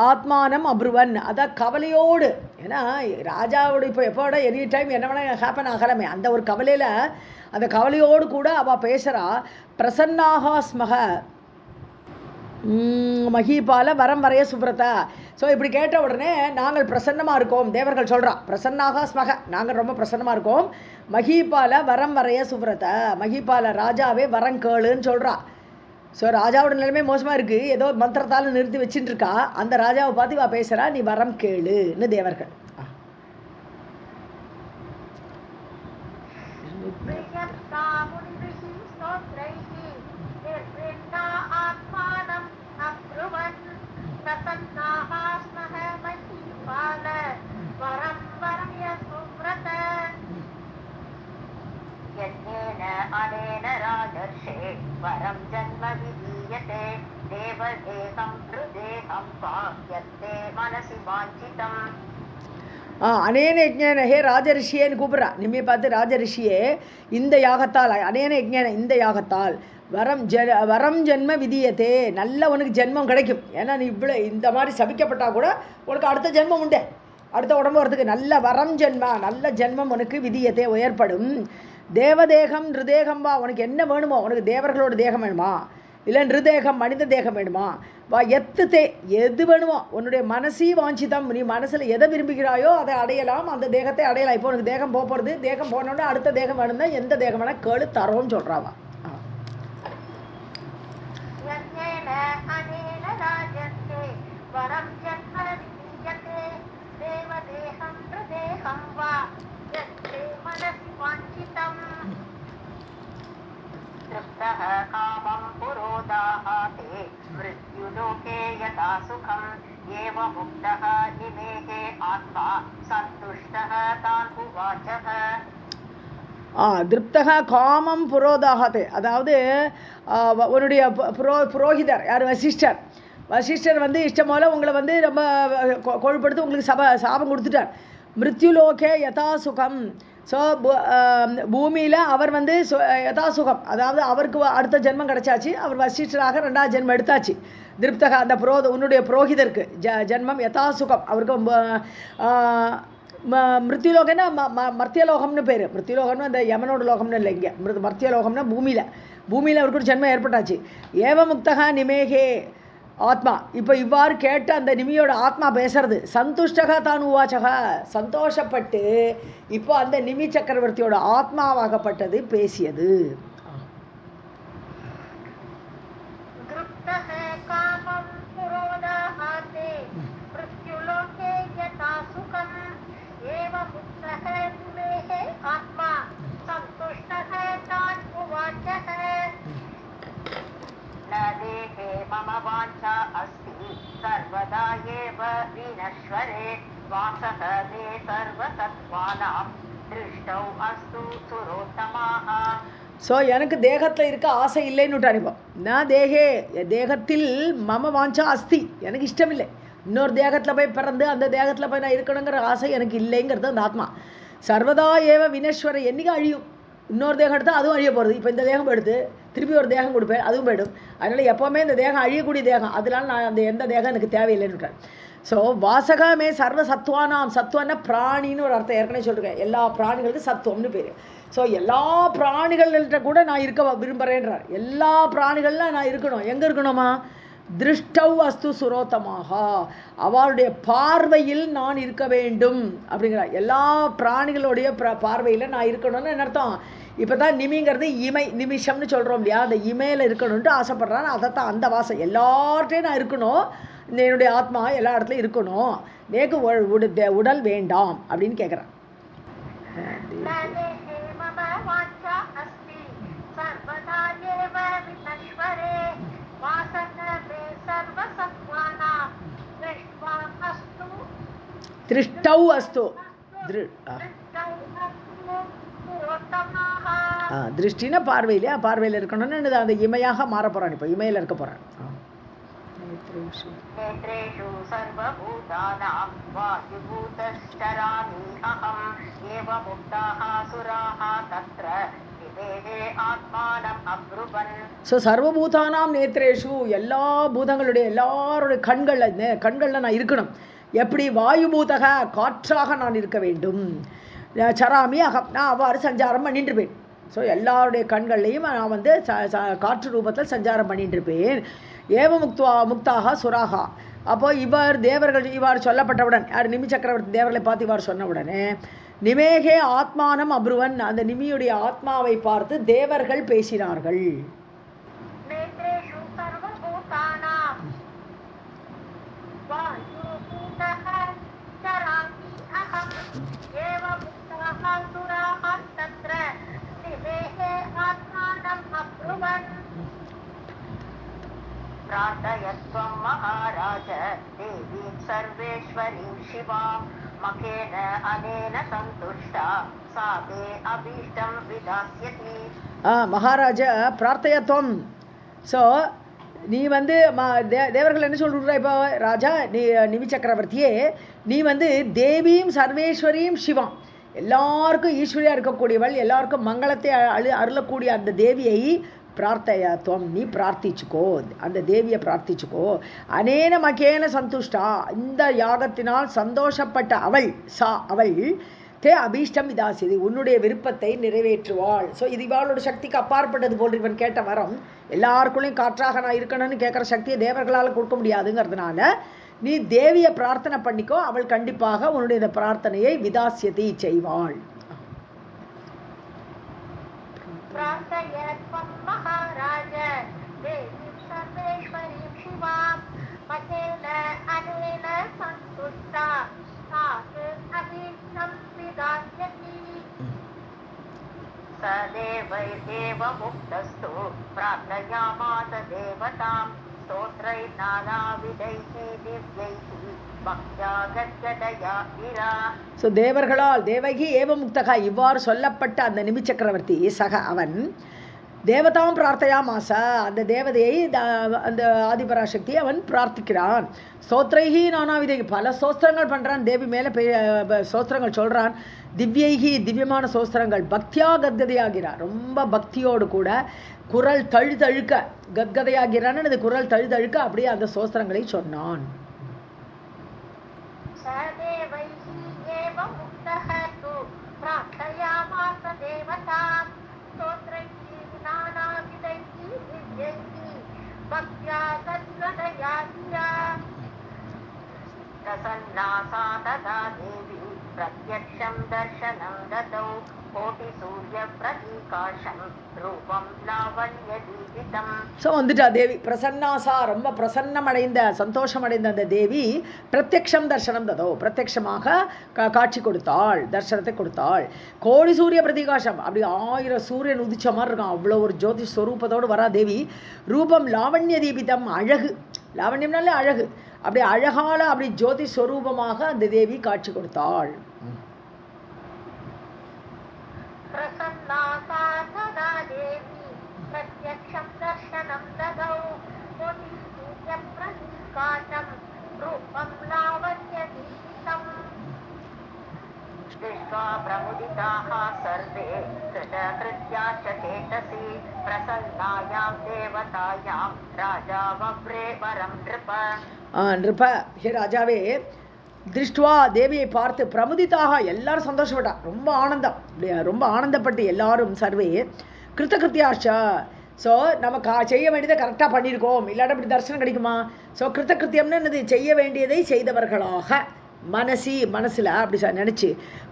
[SPEAKER 2] ஆத்மானம் அப்ருவன் அதான் கவலையோடு. ஏன்னா ராஜாவோட இப்போ எப்போட எனி டைம் என்ன வேணால் ஹேப்பன் ஆகலாமே அந்த ஒரு கவலையில் அந்த கவலையோடு கூட அவள் பேசுகிறா. பிரசன்னாக ஸ்மக மகிபால வரம் வரைய சுப்ரதா. ஸோ இப்படி கேட்ட உடனே நாங்கள் பிரசன்னமாக இருக்கோம் தேவர்கள் சொல்கிறா. பிரசன்னாக ஸ்மக நாங்கள் ரொம்ப பிரசன்னமாக இருக்கோம். மகிபால வரம் வரைய சுப்ரதா மகிபால ராஜாவே வரம் கேளுன்னு சொல்கிறா. ஸோ ராஜாவோட நிலைமை மோசமாக இருக்குது, ஏதோ மந்திரத்தால் நிறுத்தி வச்சுட்டு இருக்கா. அந்த ராஜாவை பார்த்து இவா பேசுகிறா, நீ வரம் கேளுன்னு தேவர்கள்.
[SPEAKER 1] अनेन राजर्षे वरं जन्म विधीयते देवदेहं हृदेहं पाह्यते मनसि वाञ्छितम्.
[SPEAKER 2] அனேன யஜ்ஞான ஹே ராஜரிஷியேன்னு கூப்பிட்றா. நிம்மியை பார்த்து ராஜரிஷியே இந்த யாகத்தால் அனேன யஜ்ஞான இந்த யாகத்தால் வரம் ஜென்ம விதியத்தே நல்ல உனக்கு ஜென்மம் கிடைக்கும். ஏன்னா நீ இவ்வளோ இந்த மாதிரி சபிக்கப்பட்டால் கூட உனக்கு அடுத்த ஜென்மம் உண்டு, அடுத்த உடம்பு வரதுக்கு நல்ல வரம் ஜென்மா நல்ல ஜென்மம் உனக்கு விதியத்தே ஏற்படும். தேவதேகம் நிருதேகம் வா உனக்கு என்ன வேணுமோ, உனக்கு தேவர்களோட தேகம் வேணுமா இல்லை நிருதேகம் மனித தேகம் வேணுமா வா எது வேணுமோ உன்னுடைய மனசி வாஞ்சிதம் நீ மனசில் எதை விரும்புகிறாயோ அதை அடையலாம், அந்த தேகத்தை அடையலாம். இப்போ உனக்கு தேகம் போகிறது தேகம் போனோடனே அடுத்த தேகம் வேணும்னா எந்த தேகம் வேணால் கேளு தரோன்னு சொல்கிறாவா.
[SPEAKER 1] तृप्तः कामं मृत्युलोके यथा सुखम् एव मुक्तः इमेहे आत्मा सन्तुष्टः तान् उवाचः
[SPEAKER 2] திருப்தக காமம் புரோதாகத்தே, அதாவது உன்னுடைய புரோஹிதர் யார், வசிஷ்டர். வசிஷ்டர் வந்து இஷ்டம் போல் உங்களை வந்து ரொம்ப கொழுப்படுத்து உங்களுக்கு சாபம் கொடுத்துட்டார். மிருத்யுலோகே யதா சுகம். ஸோ பூமியில் அவர் வந்து யதா சுகம், அதாவது அவருக்கு அடுத்த ஜென்மம் கிடச்சாச்சு. அவர் வசிஷ்டராக 2வது ஜென்மம் எடுத்தாச்சு. திருப்தக அந்த உன்னுடைய புரோஹிதருக்கு ஜென்மம் யதா சுகம். அவருக்கு மிருத்யுலோகம்னா மர்த்தியலோகம்னு பேர். மிருத்யுலோகம்னு அந்த யமனோட லோகம்னு இல்லை, இங்கே மர்த்தியலோகம்னா பூமியில் அவருக்கு ஒரு ஜென்மம் ஏற்பட்டாச்சு. ஏவ முக்தகா நிமேகே ஆத்மா. இப்போ இவ்வாறு கேட்டு அந்த நிமியோட ஆத்மா பேசுறது. சந்துஷ்டகா தான் உவாச்சகா, சந்தோஷப்பட்டு இப்போ அந்த நிமி சக்கரவர்த்தியோட ஆத்மாவாகப்பட்டது பேசியது.
[SPEAKER 1] मम वाञ्छा अस्ति सर्वदा एव विनश्वरे वासः मे सर्वसत्त्वानां दृष्टौ अस्तु सुरोत्तमाः.
[SPEAKER 2] ஸோ எனக்கு தேகத்தில் இருக்க ஆசை இல்லைன்னு அனுப்போம். நான் தேகத்தில் மம வாஞ்சா அஸ்தி, எனக்கு இஷ்டம் இல்லை. இன்னொரு தேகத்தில் போய் பிறந்து அந்த தேகத்தில் போய் நான் இருக்கணுங்கிற ஆசை எனக்கு இல்லைங்கிறது அந்த ஆத்மா. சர்வதா ஏவ வினேஸ்வரை, என்றைக்கு அழியும். இன்னொரு தேகம் எடுத்தால் அதுவும் அழிய போகிறது. இப்போ இந்த தேகம் எடுத்து திருப்பி ஒரு தேகம் கொடுப்பேன், அதுவும் போய்டும். அதனால் எப்போவுமே இந்த தேகம் அழியக்கூடிய தேகம், அதனால நான் அந்த எந்த தேகம் எனக்கு தேவையில்லைன்னு விட்டேன். ஸோ வாசகமே சர்வ சத்துவானாம். சத்துவன்னா பிராணின்னு ஒரு அர்த்தம் ஏற்கனவே சொல்லிருக்கேன். எல்லா பிராணிகளுக்கும் சத்துவம்னு பேர். ஸோ எல்லா பிராணிகள்கிட்ட கூட நான் இருக்க விரும்புகிறேன்றார். எல்லா பிராணிகள்லாம் நான் இருக்கணும். எங்கே இருக்கணுமா? திருஷ்டௌ அஸ்து சுரோத்தமாக, அவளுடைய பார்வையில் நான் இருக்க வேண்டும் அப்படிங்கிறார். எல்லா பிராணிகளுடைய பார்வையில் நான் இருக்கணும்னு என்ன அர்த்தம்? இப்போ தான் நிமிங்கிறது இமை, நிமிஷம்னு சொல்கிறோம் இல்லையா? அந்த இமையில் இருக்கணும்ன்ட்டு ஆசைப்பட்றான். அதைத்தான் அந்த வாசம் எல்லார்ட்டையும் நான் இருக்கணும். இந்த என்னுடைய ஆத்மா எல்லா இடத்துலையும் இருக்கணும். நேக்கு உடல் வேண்டாம் அப்படின்னு கேட்குறேன். திருஷ்டௌ அஸ்து. திருஷ்டினா பார்வையிலே, பார்வையில் இருக்கணும்னு அந்த இமையாக மாற போகிறான். இப்போ இமையில் இருக்க போகிறான்.
[SPEAKER 1] नेत्रेषु सर्वभूतानां वायुभूतश्चरामि अहम् एवमुक्ताः सुराः तत्र निवेहे आत्मानम् अब्रुवन्.
[SPEAKER 2] ஸோ சர்வபூதானாம் நேத்ரேஷு, எல்லா பூதங்களுடைய எல்லாருடைய கண்களில் நான் இருக்கணும். எப்படி? வாயுபூதக, காற்றாக நான் இருக்க வேண்டும். சராமி அகம், நான் அவ்வாறு சஞ்சாரம் பண்ணிட்டு இருப்பேன். ஸோ எல்லாருடைய கண்கள்லையும் நான் வந்து காற்று ரூபத்தில் சஞ்சாரம் பண்ணிட்டு இருப்பேன். ஏவ முக்தாக சுராகா. அப்போ இவர் தேவர்கள் இவ்வாறு சொல்லப்பட்டவுடன், யார்? நிமி சக்கரவர்த்தி தேவர்களை பார்த்து இவ்வாறு சொன்ன உடனே நிமேகே ஆத்மானம் அப்ருவன், அந்த நிமியுடைய ஆத்மாவை பார்த்து தேவர்கள் பேசினார்கள்.
[SPEAKER 1] प्रार्थयत्वं महाराज देवीं सर्वेश्वरीं शिवां मखेन अनेन सन्तुष्टा सा ते अभीष्टं विदास्यति.
[SPEAKER 2] மகாராஜா பிரார்த்தயத்துவம். ஸோ நீ வந்து தேவர்கள் என்ன சொல்கிறா? இப்போ ராஜா, நீ நிமி சக்கரவர்த்தியே, நீ வந்து தேவியும் சர்வேஸ்வரியும் சிவம், எல்லாருக்கும் ஈஸ்வரியாக இருக்கக்கூடியவள், எல்லாருக்கும் மங்களத்தை அருளக்கூடிய அந்த தேவியை பிரார்த்தயத்துவம், நீ பிரார்த்திச்சுக்கோ, அந்த தேவியை பிரார்த்திச்சுக்கோ. அனேன மகேன சந்துஷ்டா, இந்த யாகத்தினால் சந்தோஷப்பட்ட அவள், அவள் தே அபீஷ்டம் விதாசியது, உன்னுடைய விருப்பத்தை நிறைவேற்றுவாள். ஸோ இது இவாளோட சக்திக்கு அப்பாற்பட்டது போல் இவன் கேட்ட வரம். எல்லாருக்குள்ளேயும் காற்றாக நான் இருக்கணும்னு கேட்குற சக்தியை தேவர்களால் கொடுக்க முடியாதுங்கிறதுனால நீ தேவியை பிரார்த்தனை பண்ணிக்கோ, அவள் கண்டிப்பாக உன்னுடைய இந்த பிரார்த்தனையை விதாசியத்தை செய்வாள்.
[SPEAKER 1] सदेवैर्देव मुक्तस्तु प्रार्थयामास देवतां स्तोत्रैर्नानाविधैः दिव्यैः भक्त्या गद्गदया गिरा.
[SPEAKER 2] ஸோ தேவர்களால் தேவகி ஏவ முக்தகா இவ்வாறு சொல்லப்பட்ட அந்த நிமி சக்கரவர்த்தி சக அவன் தேவதாம் பிரார்த்தையாமாச அந்த தேவதையை அந்த ஆதிபராசக்தி அவன் பிரார்த்திக்கிறான். ஸ்தோத்ரைகி நானாவிதை பல சோஸ்திரங்கள் பண்ணுறான், தேவி மேலே சோஸ்திரங்கள் சொல்கிறான், திவ்யைகி திவ்யமான சோஸ்திரங்கள், பக்தியா கத்கதையாகிறான், ரொம்ப பக்தியோடு கூட குரல் தழுதழுக்க கத்கதையாகிறான், அது குரல் தழுதழுக்க அப்படியே அந்த சோஸ்திரங்களை சொன்னான்.
[SPEAKER 1] प्रसन्नासा तदा देवी प्रत्यक्षं दर्शनं ददौ कोटिसूर्यप्रतीकाशं रूपं लावण्यदीपितम्.
[SPEAKER 2] ஸோ வந்துட்டா தேவி பிரசன்னாசா, ரொம்ப பிரசன்னமடைந்த சந்தோஷமடைந்த அந்த தேவி பிரத்யக்ஷம் தர்சனம் ததோ பிரத்யக்ஷமாக காட்சி கொடுத்தாள், தர்சனத்தை கொடுத்தாள். கோடி சூரிய பிரதிகாசம் அப்படி 1000 சூரியன் உதிச்ச மாதிரி இருக்கான், அவ்வளோ ஒரு ஜோதி ஸ்வரூபத்தோடு வரா தேவி. ரூபம் லாவண்ய தீபிதம், அழகு, லாவண்யம்னாலே அழகு, அப்படி அழகால அப்படி ஜோதி ஸ்வரூபமாக அந்த தேவி காட்சி கொடுத்தாள்.
[SPEAKER 1] प्रमुदिताः सर्वे कृतकृत्याश्च चेतसि प्रसन्नायां देवतायां राजा वव्रे वरं नृप.
[SPEAKER 2] नृप हे ராஜாவே, திருஷ்டுவா தேவியை பார்த்து பிரமுதிதாக எல்லாரும் சந்தோஷப்பட்டா, ரொம்ப ஆனந்தம், ரொம்ப ஆனந்தப்பட்டு எல்லாரும் சர்வே கிருத்தகிருத்தியாச்சா. ஸோ நம்ம செய்ய வேண்டியதை கரெக்டாக பண்ணியிருக்கோம், இல்லாட்ட அப்படி தரிசனம் கிடைக்குமா? ஸோ கிருத்தகிருத்தியம்னு என்னது, செய்ய வேண்டியதை செய்தவர்களாக மனசில் அப்படி நினச்சி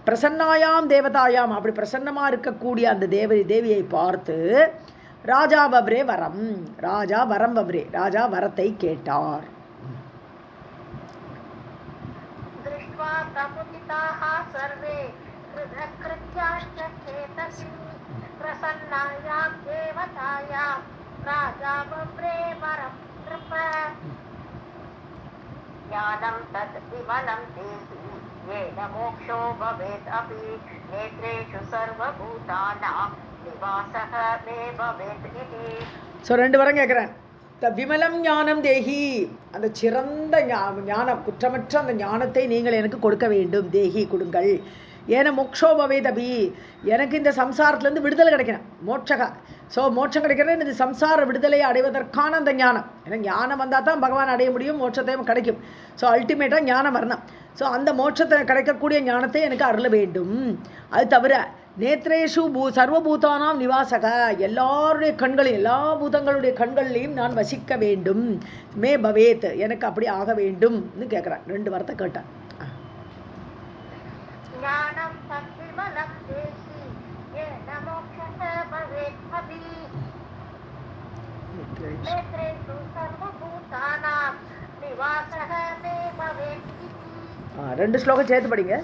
[SPEAKER 2] பிரசன்னாயாம் தேவதாயாம் அப்படி பிரசன்னமாக இருக்கக்கூடிய அந்த தேவியை பார்த்து ராஜா வவ்ரே வரம், ராஜா வரம் வவ்ரே, ராஜா வரத்தை கேட்டார்.
[SPEAKER 1] ज्ञानं तत् विमलं देहि येन मोक्षो भवेत् अपि नेत्रेषु सर्वभूतानां निवासः मे भवेत् इति.
[SPEAKER 2] ஸோ 2 வரம் கேட்குறேன். விமலம் ஞானம் தேகி, அந்த சிறந்த ஞானம், குற்றமற்ற அந்த ஞானத்தை நீங்கள் எனக்கு கொடுக்க வேண்டும், தேகி கொடுங்கள். ஏன்னா மோக்ஷோ பவேதபி, எனக்கு இந்த சம்சாரத்துலேருந்து விடுதலை கிடைக்கணும், மோட்சகா. ஸோ மோட்சம் கிடைக்கிறது இந்த சம்சார விடுதலையை அடைவதற்கான அந்த ஞானம். ஏன்னா ஞானம் வந்தால் தான் பகவான் அடைய முடியும், மோட்சத்தையும் கிடைக்கும். ஸோ அல்டிமேட்டாக ஞானம் வரணும். ஸோ அந்த மோட்சத்தை கிடைக்கக்கூடிய ஞானத்தை எனக்கு அருள வேண்டும். அது தவிர நேத்ரேஷு சர்வபூதானாம் நிவாசக, எல்லாருடைய கண்களையும் எல்லா பூதங்களுடைய கண்கள்லையும் நான் வசிக்க வேண்டும். மே பவேத், எனக்கு அப்படி ஆக வேண்டும்னு கேட்குறேன். 2 வார்த்தை கேட்டேன். ரெண்டு ஸ்லோகம் சேர்த்து படிங்க.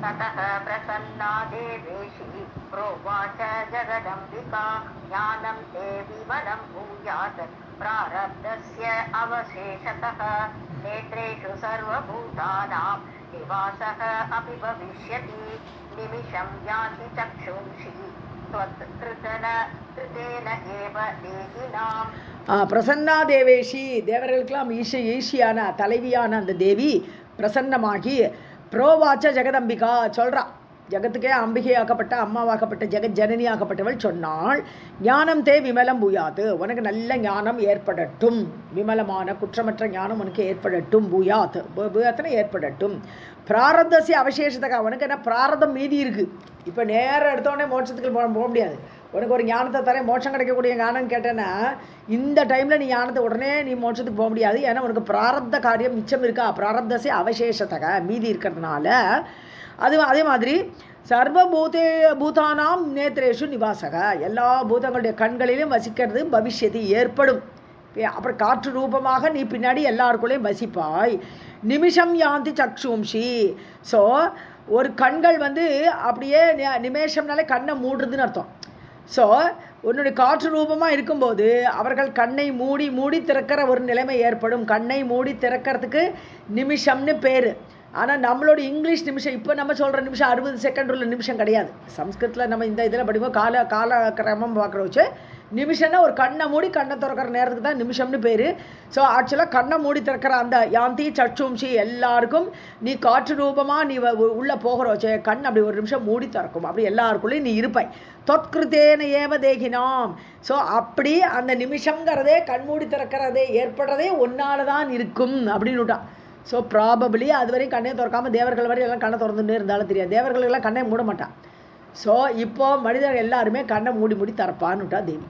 [SPEAKER 1] ततः प्रसन्ना देवेशी प्रोवाच जगदम्बिका ज्ञानं ते विमलं भूयात् प्रारब्धस्य अवशेषतः नेत्रेषु सर्वभूतानां निवासः अपि भविष्यति निमिषं याति चक्षुंषि त्वत्कृतेन एव देहिनाम्.
[SPEAKER 2] பிரசன்னா தேவேஷி, தேவர்களுக்கெல்லாம் ஈஷியான தலைவியான அந்த தேவி பிரசன்னமாகி புரோவாச்ச ஜெகதம்பிகா சொல்கிறா, ஜகத்துக்கே அம்பிகையாக்கப்பட்ட அம்மாவாக்கப்பட்ட ஜெகத் ஜனனியாக்கப்பட்டவள் சொன்னாள், ஞானம் தே விமலம் பூயாது, உனக்கு நல்ல ஞானம் ஏற்படட்டும், விமலமான குற்றமற்ற ஞானம் உனக்கு ஏற்படட்டும், பூயாத் பூயாத்தனை ஏற்படட்டும். பிராரப்தசி அவசேஷத்துக்காக, உனக்கு என்ன பிராரதம் மீதி இருக்குது, இப்போ நேரம் எடுத்தோடனே மோட்சத்துக்கு போக முடியாது. உனக்கு ஒரு ஞானத்தை தரேன், மோட்சம் கிடைக்கக்கூடிய ஞானம் கேட்டேன்னா இந்த டைமில் நீ ஞானத்தை உடனே நீ மோட்சத்துக்கு போக முடியாது. ஏன்னா உனக்கு பிராரப்த காரியம் மிச்சம் இருக்கா, பிராரப்தசி அவசேஷத்தக மீதி இருக்கிறதுனால. அதே மாதிரி பூதானாம் நேத்ரேஷு நிவாசக, எல்லா பூதங்களுடைய கண்களிலும் வசிக்கிறது பவிஷ்யதி ஏற்படும். அப்புறம் காற்று ரூபமாக நீ பின்னாடி எல்லாருக்குள்ளேயும் வசிப்பாய். நிமிஷம் யாந்தி சக்ஷும்ஷி, ஸோ ஒரு கண்கள் அப்படியே நிமேஷம்னாலே கண்ணை மூடுறதுன்னு அர்த்தம். ஸோ உன்னுடைய காற்று ரூபமாக இருக்கும்போது அவர்கள் கண்ணை மூடி மூடி திறக்கிற ஒரு நிலைமை ஏற்படும். கண்ணை மூடி திறக்கிறதுக்கு நிமிஷம்னு பேர். ஆனால் நம்மளோட இங்கிலீஷ் நிமிஷம், இப்போ நம்ம சொல்கிற நிமிஷம் 60 செகண்ட் உள்ள நிமிஷம் கிடையாது. சம்ஸ்கிருத்தில் நம்ம இந்த இதில் படிப்போம், காலக்கிரமம் பார்க்குற வச்சு நிமிஷம்னா ஒரு கண்ணை மூடி கண்ணை திறக்கிற நேரத்துக்கு தான் நிமிஷம்னு பேர். ஸோ ஆக்சுவலாக கண்ணை மூடி திறக்கிற அந்த யாந்தி சச்சும்சி எல்லாருக்கும் நீ காற்று ரூபமாக நீ உள்ளே போகிற வச்சு கண் அப்படி ஒரு நிமிஷம் மூடி திறக்கும். அப்படி எல்லாருக்குள்ளேயும் நீ இருப்பாய். தொத்கிருத்தேன ஏவ தேகினாம். ஸோ அப்படி அந்த நிமிஷங்கிறதே கண்மூடி திறக்கிறதே ஏற்படுறதே ஒன்னால தான் இருக்கும் அப்படின்னுட்டான். ஸோ ப்ராபபிளி அது வரையும் கண்ணை திறக்காமல் தேவர்கள் வரையும் எல்லாம் கண்ணை திறந்துட்டே இருந்தாலும் தெரியாது. தேவர்களுக்கெல்லாம் கண்ணை மூட மாட்டான். ஸோ இப்போ மனிதர்கள் எல்லாருமே கண்ணை மூடி மூடி திறப்பான்னுட்டா தேவி.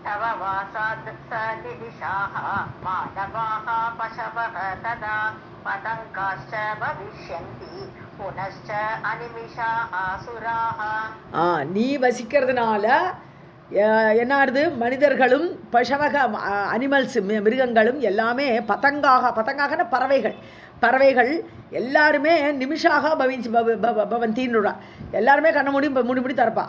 [SPEAKER 1] तव वासाद् सदिशाः मानवाः पशवः तदा पतङ्गाश्च भविष्यन्ति पुनश्च अनिमिषाः सुराः.
[SPEAKER 2] நீ வசிக்கிறதுனால என்ன ஆகுது? மனிதர்களும் பசவக அனிமல்ஸ் மிருகங்களும் எல்லாமே பதங்காகன பறவைகள் எல்லாருமே நிமிஷாக பவந்தின்னுடா. எல்லாருமே கண்ணை மூடி மூடி திறப்பா.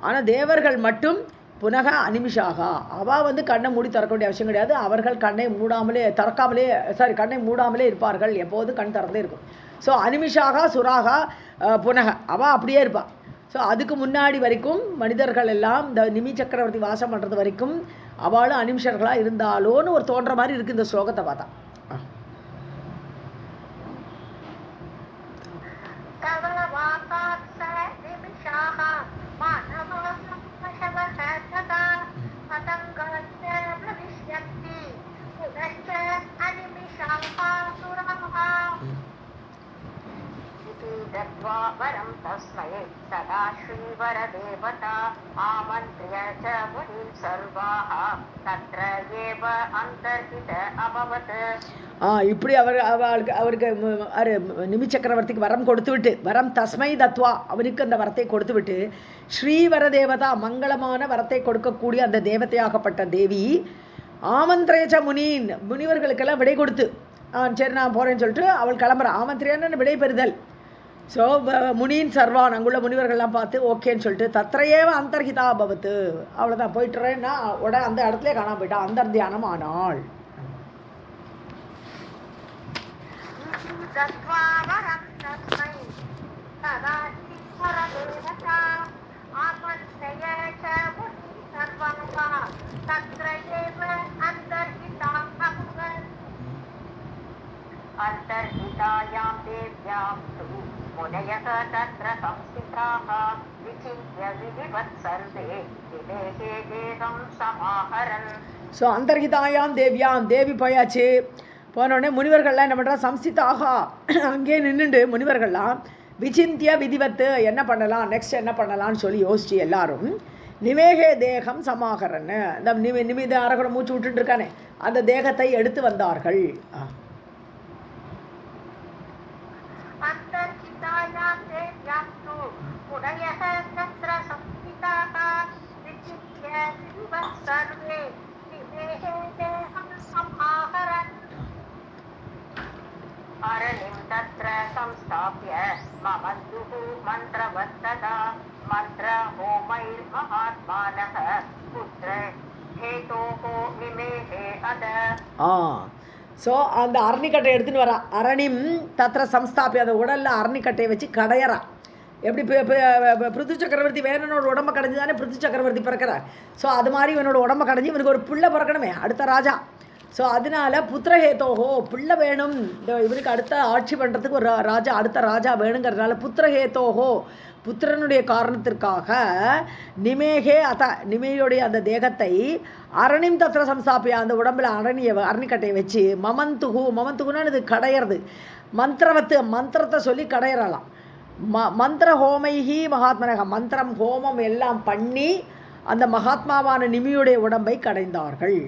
[SPEAKER 2] ஆனால் தேவர்கள் மட்டும் புனக அனிமிஷாக அவள் வந்து கண்ணை மூடி திறக்க வேண்டிய அவசியம் கிடையாது. அவர்கள் கண்ணை மூடாமலே இருப்பார்கள். எப்போதும் கண் திறந்தே இருக்கும். ஸோ அனிமிஷாக சுராக புனக அவள் அப்படியே இருப்பாள். ஸோ அதுக்கு முன்னாடி வரைக்கும் மனிதர்கள் எல்லாம் இந்த நிமி சக்கரவர்த்தி வாசம் பண்ணுறது வரைக்கும் அவளும் அனிமிஷர்களாக இருந்தாலோன்னு ஒரு தோன்ற மாதிரி இருக்குது இந்த ஸ்லோகத்தை பார்த்தா.
[SPEAKER 1] दत्वा वरं तस्मै तदा श्रीवरदेवता आमन्त्र्य च मुनिं सर्वाः तत्र एव अन्तर्हित अभवत्.
[SPEAKER 2] இப்படி அவருக்கு நிமி சக்கரவர்த்திக்கு வரம் கொடுத்து விட்டு, வரம் தஸ்மை தத்வா அவனுக்கு அந்த வரத்தை கொடுத்து விட்டு, ஸ்ரீவர தேவதா மங்களமான வரத்தை கொடுக்கக்கூடிய அந்த தேவதையாகப்பட்ட தேவி ஆமந்திரேச்ச முனிவர்களுக்கெல்லாம் விடை கொடுத்து, சரி நான் போகிறேன்னு சொல்லிட்டு அவள் கிளம்புற. ஆமந்திரேன்னு விடை பெறுதல். ஸோ முனியின் சர்வான் அங்குள்ள முனிவர்கள்லாம் பார்த்து ஓகேன்னு சொல்லிட்டு தத்ரையேவ அந்தர்ஹிதா பவத்து, அவ்வளோதான் போயிட்டுறேன்னா உடனே அந்த இடத்துல காணாம போயிட்டா, அந்தர்தியானம் ஆனாள்.
[SPEAKER 1] अन्तर्हितायां देव्यां तु मुनयः तत्र संस्थिताः विचिन्त्य विधिवत् सर्वे विदेहे देहं समाहरन्.
[SPEAKER 2] ஸோ அந்தர்ஹிதாயாம் தேவி போயாச்சு. போனோடனே முனிவர்கள்லாம் என்ன பண்ணுறா? சம்ஸ்திதாக அங்கே நின்றுண்டு முனிவர்கள்லாம் விசிந்திய விதிவத்து என்ன பண்ணலாம், நெக்ஸ்ட் என்ன பண்ணலான்னு சொல்லி யோசிச்சு எல்லாரும் நிவேகே தேகம் சமாகரன்னு இந்த நிமித அரகோட மூச்சு விட்டுட்டு இருக்கானே அந்த தேகத்தை எடுத்து வந்தார்கள்.
[SPEAKER 1] अरणिं तत्र संस्थाप्य ममन्दुः मन्त्रवत्तदा मन्त्रहोमैर्महात्मानः पुत्र हेतोः निमेहे अद.
[SPEAKER 2] ஸோ அந்த அரணிக்கட்டை எடுத்துன்னு வரா. அரணிம் தத்திர சம்ஸ்தாபி அந்த உடலில் அரணிக்கட்டையை வச்சு கடையறா. எப்படி பிருது சக்கரவர்த்தி வேணனோட உடம்பை கடைஞ்சி தானே பிருது சக்கரவர்த்தி பிறக்கிறார். ஸோ அது மாதிரி இவனோட உடம்பை கடைஞ்சி இவனுக்கு ஒரு பிள்ளை பிறக்கணுமே, அடுத்த ராஜா. ஸோ அதனால புத்திரஹேத்தோஹோ பிள்ளை வேணும், இவனுக்கு அடுத்த ஆட்சி பண்ணுறதுக்கு ஒரு ராஜா அடுத்த ராஜா வேணுங்கிறதுனால புத்திரஹேத்தோஹோ புத்திரனுடைய காரணத்திற்காக நிமேகே நிமையுடைய அந்த தேகத்தை அரணிம் தத்திர சம்ஸ்தாபியா அந்த உடம்புல அரணிக்கட்டையை வச்சு மமந்துகுன்னா இது கடையிறது, மந்திரத்தை சொல்லி கடையிறலாம். மந்திர ஹோமைஹி மகாத்மனக, மந்திரம் ஹோமம் எல்லாம் பண்ணி அந்த மகாத்மாவான நிமியுடைய உடம்பை கடைந்தார்கள்.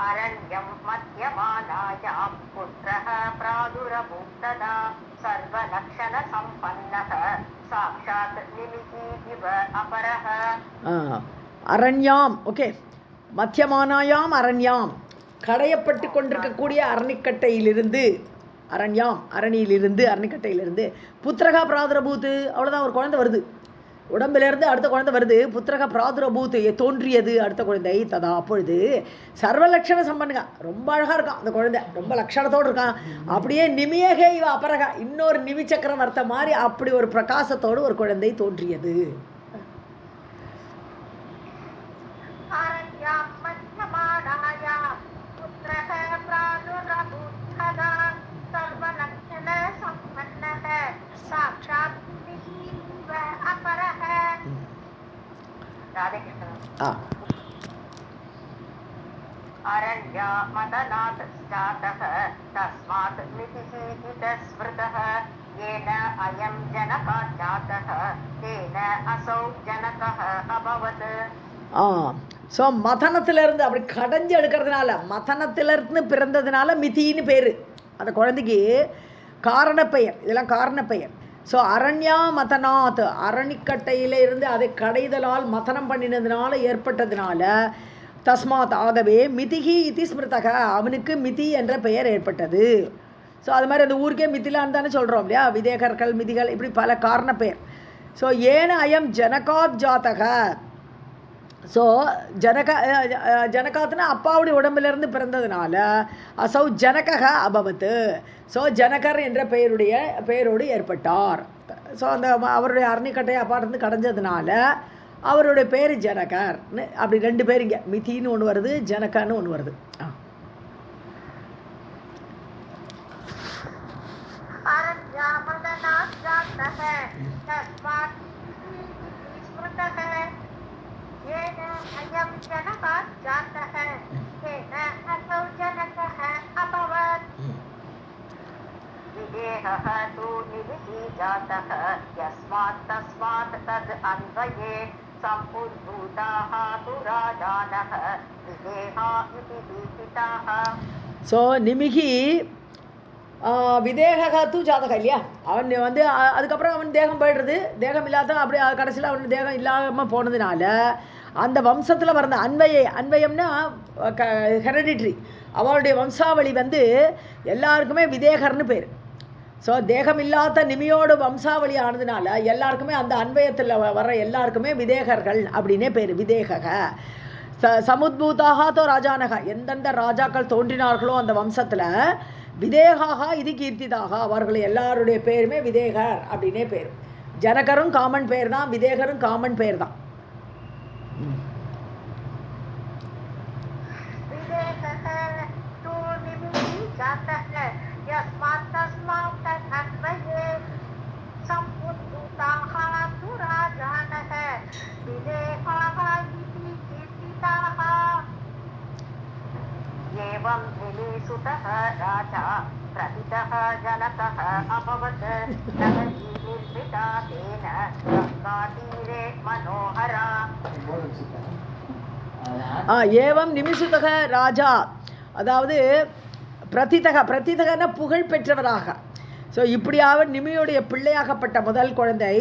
[SPEAKER 1] அரண்யம் மத்யமானாயாம் புத்ரஹ பிராதுரபூததா சர்வலக்ஷண சம்பன்னஹ சாக்ஷாத் நிமிஹி இவ அபரஹ.
[SPEAKER 2] அரண்யாம், ஓகே, மத்தியமானாயாம் அரண்யாம், கடையப்பட்டு கொண்டிருக்கக்கூடிய அரணிக்கட்டையிலிருந்து, அரண்யாம் அரணியிலிருந்து, அரணிக்கட்டையிலிருந்து, புத்திரகா பிராதுரபூத்து, அவ்வளோதான், ஒரு குழந்தை வருது, உடம்பிலிருந்து அடுத்த குழந்தை வருது. புத்திரக பிராதுரபூத்து, தோன்றியது அடுத்த குழந்தை. ததா, அப்பொழுது சர்வலட்சண சம்பனுங்க, ரொம்ப அழகாக இருக்கான் அந்த குழந்தை, ரொம்ப லட்சணத்தோடு இருக்கான். அப்படியே நிமியகே இவ அபரகா, இன்னொரு நிமி சக்கரவர்த்த மாதிரி அப்படி ஒரு பிரகாசத்தோடு ஒரு குழந்தை தோன்றியது.
[SPEAKER 1] அரண்யா மதநாத் ஜாதः தஸ்மாத் மிதிஹி இதஸ்மிருதः येन अयं जनकः जातः तेन असौ जनकः अभवत्.
[SPEAKER 2] ஸோ மதனத்திலிருந்து அப்படி கடைஞ்சி எடுக்கிறதுனால, மதனத்திலிருந்து பிறந்ததுனால மிதின்னு பேர் அந்த குழந்தைக்கு. காரணப்பெயர், இதெல்லாம் காரணப்பெயர். ஸோ அரண்யா மதனாத், அரணிக்கட்டையில இருந்து அதை கடைதலால் மதனம் பண்ணினதுனால ஏற்பட்டதுனால, தஸ்மாத் ஆகவே மிதிஹி இதி ஸ்மிருதக, அவனுக்கு மிதி என்ற பெயர் ஏற்பட்டது. ஸோ அது மாதிரி அந்த ஊருக்கே மிதிலான்னு தானே சொல்கிறோம் இல்லையா, விதேகர்கள், மிதிகள், இப்படி பல காரண பெயர். ஸோ ஏன அயம் ஜனகாத் ஜாதக, ஸோ ஜனகாத்னா அப்பாவுடைய உடம்பிலிருந்து பிறந்ததுனால அசௌ ஜனகக அபவத்து, ஸோ ஜனகர் என்ற பெயரோடு ஏற்பட்டார். ஸோ அந்த அவருடைய அரணிக்கட்டையை அப்பாட்டிருந்து கடைஞ்சதுனால அவருடைய பேர் ஜனகர்னு. அப்படி ரெண்டு பேர் இங்கே, மிதின்னு ஒன்று வருது, ஜனகன்னு ஒன்று வருது.
[SPEAKER 1] विदेहः तु निमिहि जातः यस्मात् तस्मात् तद् अन्वये समुद्भूताः तु राजानः विदेहा इति दीपिताः.
[SPEAKER 2] ஸோ நிமிகி விதேகத்து ஜாதகம் இல்லையா, அவன் வந்து அதுக்கப்புறம் அவன் தேகம் போய்டுறது, தேகம் இல்லாத அப்படியே கடைசியில் அவன் தேகம் இல்லாமல் போனதுனால அந்த வம்சத்தில் வந்த அன்வயம்னா ஹெரிடிட்ரி, அவளுடைய வம்சாவளி வந்து எல்லாருக்குமே விதேகர்னு பேர். ஸோ தேகம் இல்லாத நிமியோட வம்சாவளி ஆனதுனால எல்லாருக்குமே அந்த அன்வயத்தில் வர எல்லாருக்குமே விதேகர்கள் அப்படின்னே பேர், விதேகக. சமுத்பூதாக தோ ராஜானக, எந்தெந்த ராஜாக்கள் தோன்றினார்களோ அந்த வம்சத்தில் விதேகாக இது கீர்த்திதாக, அவர்கள் எல்லாருடைய பேருமே விதேகர் அப்படின்னே பேர். ஜனகரும் காமன் பேர் தான், விதேகரும் காமன் பேர் தான்.
[SPEAKER 1] एवं निमिषुतः राजा प्रथितः जनकः अभवत् नगरी निर्मिता तेन गङ्गातीरे मनोहरा.
[SPEAKER 2] ஏவம் நிமிஷுதக ராஜா, அதாவது பிரதிதகன புகழ் பெற்றவராக. ஸோ இப்படியாக நிமியுடைய பிள்ளையாகப்பட்ட முதல் குழந்தை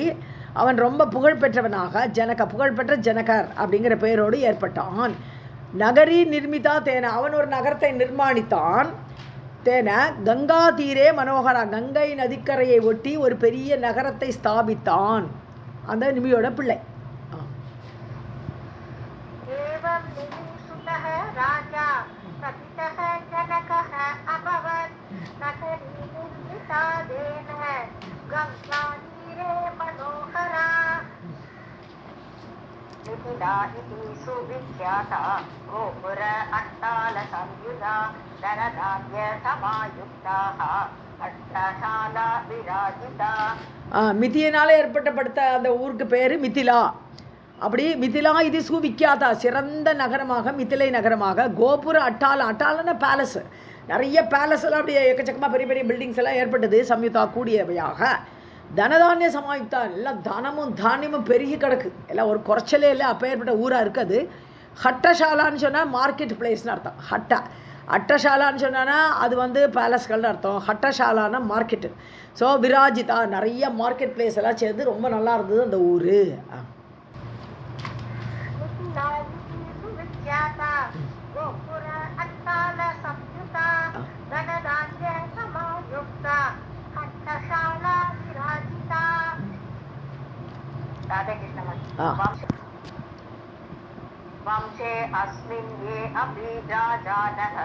[SPEAKER 2] அவன் ரொம்ப புகழ் பெற்றவனாக புகழ்பெற்ற ஜனகர் அப்படிங்கிற பெயரோடு ஏற்பட்டான். நகரி நிர்மிதா தேன, அவன் ஒரு நகரத்தை நிர்மாணித்தான். தேன கங்கா தீரே மனோகரா, கங்கை நதிக்கரையை ஒட்டி ஒரு பெரிய நகரத்தை ஸ்தாபித்தான் அந்த நிமியோட பிள்ளை.
[SPEAKER 1] मिथिला इति सुविख्याता गोपुर अट्टाल संयुधा धनधान्य समायुक्ताः अट्टशाला विराजिता
[SPEAKER 2] மிதியினால ஏற்பட்டப்படுத்த அந்த ஊருக்கு பேர் மிதிலா. அப்படி மிதிலா இது சுவிக்கியாதா சிறந்த நகரமாக மிதிலை நகரமாக. கோபுர அட்டாலன பேலஸ், நிறைய பேலஸ் எல்லாம் அப்படியே எக்கச்சக்கமாக பெரிய பெரிய பில்டிங்ஸ் எல்லாம் ஏற்பட்டது சம்யுக்தா கூடியவையாக. தனதானிய சமாயுக்தா, எல்லாம் தனமும் தானியமும் பெருகி கிடக்கு, எல்லாம் ஒரு குறைச்சலே இல்லை, அப்போ ஏற்பட்ட ஊராக இருக்குது. ஹட்டசாலான்னு சொன்னால் மார்க்கெட் பிளேஸ்னு அர்த்தம். அட்டசாலான்னு சொன்னான்னா அது வந்து பேலஸ்கள்னு அர்த்தம். ஹட்டசாலானா மார்க்கெட்டு. ஸோ விராஜிதா, நிறைய மார்க்கெட் பிளேஸ் எல்லாம் சேர்ந்து ரொம்ப நல்லா இருந்தது அந்த ஊர்.
[SPEAKER 1] वंशे अस्मिन् ये अपि राजानः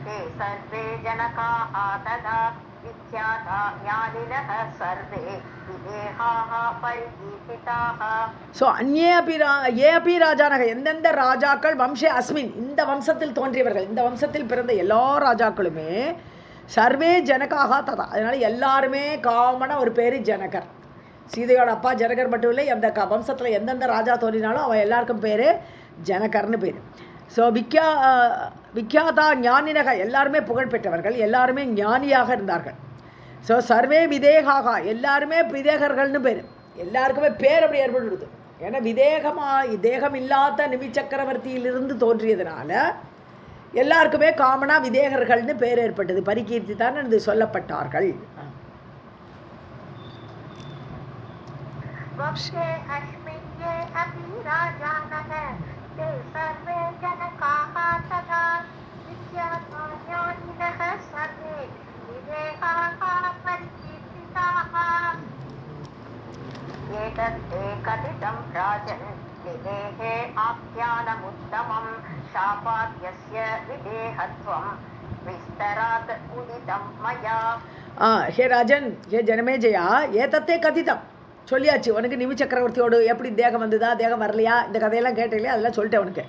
[SPEAKER 1] ते सर्वे जनकाः तदा विख्याता ज्ञानिनः सर्वे विदेहाः परिकीर्तिताः.
[SPEAKER 2] ஸோ ஏ அப்பி ராஜானக, எந்தெந்த ராஜாக்கள் வம்சே அஸ்மின் இந்த வம்சத்தில் தோன்றியவர்கள், இந்த வம்சத்தில் பிறந்த எல்லா ராஜாக்களுமே சர்வே ஜனகாக ததா, அதனால எல்லாருமே காமனாக ஒரு பேர் ஜனகர். சீதையோட அப்பா ஜனகர் மட்டும் இல்லை, அந்த வம்சத்தில் எந்தெந்த ராஜா தோன்றினாலும் அவன் எல்லாருக்கும் பேர் ஜனகர்னு பேர். ஸோ விக்யாதா ஞானினக, எல்லாருமே புகழ்பெற்றவர்கள், எல்லாருமே ஞானியாக இருந்தார்கள். ஸோ சர்வே விதேகாக, எல்லாருமே விதேகர்கள்னு பேர், எல்லாருக்குமே பேர் அப்படி ஏற்படுது. ஏன்னா தேகம் இல்லாத நிமி சக்கரவர்த்தியிலிருந்து தோன்றியதுனால எல்லாருக்குமே காமனாக விதேகர்கள்னு பேர் ஏற்பட்டது. பரிகீர்த்தி தான் இது சொல்லப்பட்டார்கள்.
[SPEAKER 1] कथितं राजन् विदेहे आख्यानमुत्तमं शापाद्यस्य विदेहत्वं विस्तरात् उदितं मया.
[SPEAKER 2] ஹே ராஜன், ஹே ஜனமேஜயா, ஏதத்தே கதிதம் சொல்லியாச்சு உனக்கு. நிமி சக்கரவர்த்தியோடு எப்படி தேகம் வந்ததா தேகம் வரலையா இந்த கதையெல்லாம் கேட்டீங்களே, அதெல்லாம் சொல்லிட்டேன் உனக்கு.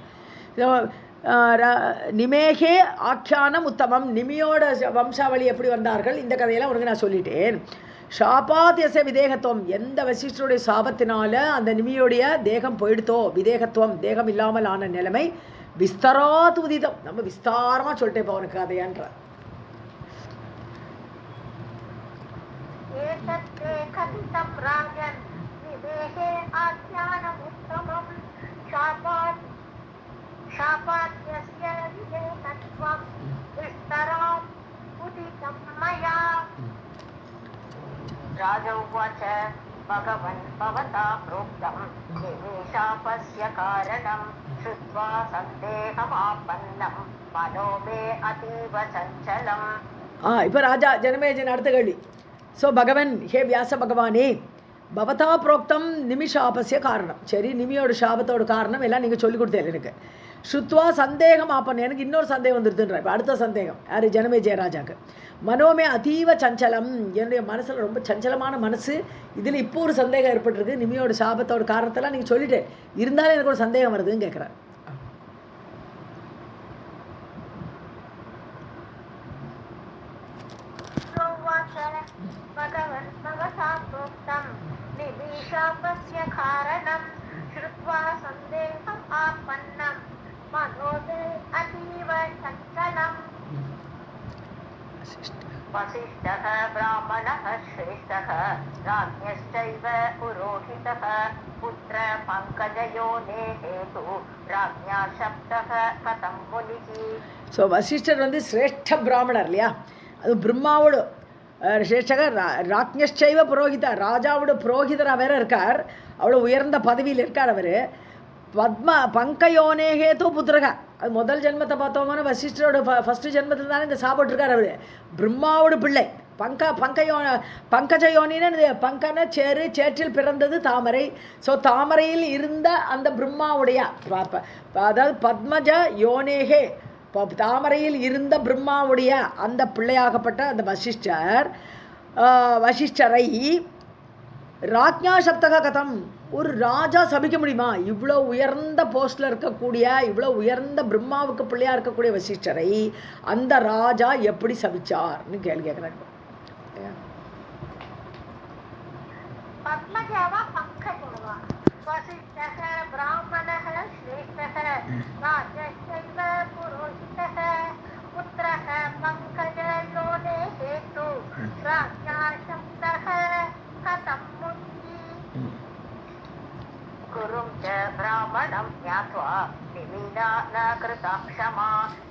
[SPEAKER 2] நிமேகே ஆக்கியானம் உத்தமம், நிமியோட வம்சாவளி எப்படி வந்தார்கள் இந்த கதையெல்லாம் உனக்கு நான் சொல்லிட்டேன். ஷாபாத்யச விதேகத்துவம், எந்த வசிஷ்டருடைய சாபத்தினால அந்த நிமியோடைய தேகம் போயிடுத்தோ, விதேகத்துவம் தேகம் இல்லாமல் ஆன நிலைமை, விஸ்தராத் உதிதம், நம்ம விஸ்தாரமாக சொல்லிட்டேன் இப்போ உனக்கு கதையான்ற.
[SPEAKER 1] राजौवाच भगवन् भवता प्रोक्तं निमेषापस्य कारणं श्रुत्वा सन्देहमापन्नं मनो मे अतीव चञ्चलम्.
[SPEAKER 2] இப்போ ராஜா ஜனமேஜன் அடுத்த கேள்வி. ஸோ பகவன், ஹே வியாச பகவானே, பவதா புரோக்தம் நிமிஷாபஸ்ய காரணம், சரி நிமியோட சாபத்தோட காரணம் எல்லாம் நீங்கள் சொல்லிக் கொடுத்தேன் எனக்கு. ஸ்ருத்வா சந்தேகம் ஆப்பன், எனக்கு இன்னொரு சந்தேகம் வந்துருதுன்ற. இப்போ அடுத்த சந்தேகம் யார்? ஜனமேஜய ராஜாக்கு. மனோமே அதீவ சஞ்சலம், என்னுடைய மனசில் ரொம்ப சஞ்சலமான மனசு, இதில் இப்போ ஒரு சந்தேகம் ஏற்பட்டிருக்கு. நிமியோட சாபத்தோட காரணத்தெல்லாம் நீங்கள் சொல்லிட்டேன், இருந்தாலும் எனக்கு ஒரு சந்தேகம் வருதுன்னு கேட்குறேன்.
[SPEAKER 1] वसिष्ठः ब्राह्मणः श्रेष्ठः राज्ञश्चैव पुरोहितः पुत्र पङ्कजयोने हेतु राज्ञा शब्दः कथं मुनिः.
[SPEAKER 2] ஸோ வசிஷ்டர் வந்து சிரேஷ்ட பிராமணர் இல்லையா, அது பிரம்மாவோட சிரேஷ்டக ராஜ்ஞைவ புரோகிதா, ராஜாவோட புரோகிதராக வேற இருக்கார், அவ்வளோ உயர்ந்த பதவியில் இருக்கார் அவர். பங்கயோனேகேதோ புத்திரக, அது முதல் ஜென்மத்தை பார்த்தோம்னா வசிஷ்டரோட ஃபஸ்ட்டு ஜென்மத்தில் தானே இந்த சாப்பிட்ருக்கார் அவர், பிரம்மாவோட பிள்ளை. பங்கஜயோனின்னு பங்கன சேற்றில் பிறந்தது தாமரை. ஸோ தாமரையில் இருந்த அந்த பிரம்மாவுடைய, அதாவது பத்மஜ யோனேகே, தாமரையில் இருந்த பிரம்மாவுடைய அந்த பிள்ளையாகப்பட்ட அந்த வசிஷ்டரை ராஜ்ஞா சப்தக கதம், ஒரு ராஜா சபிக்க முடியுமா? இவ்வளோ உயர்ந்த போஸ்டில் இருக்கக்கூடிய, இவ்வளோ உயர்ந்த பிரம்மாவுக்கு பிள்ளையாக இருக்கக்கூடிய வசிஷ்டரை அந்த ராஜா எப்படி சபிச்சார்னு கேள்வி கேட்குறாங்க.
[SPEAKER 1] पद्मजा वा पङ्कजो वा वसिष्ठः ब्राह्मणः श्रेष्ठः राजश्चैव पुरोहितः पुत्रः पङ्कजयो हेतु राज्ञा शब्दः कथं मुञ्जी गुरुं च ब्राह्मणं ज्ञात्वा निमीना न कृता क्षमा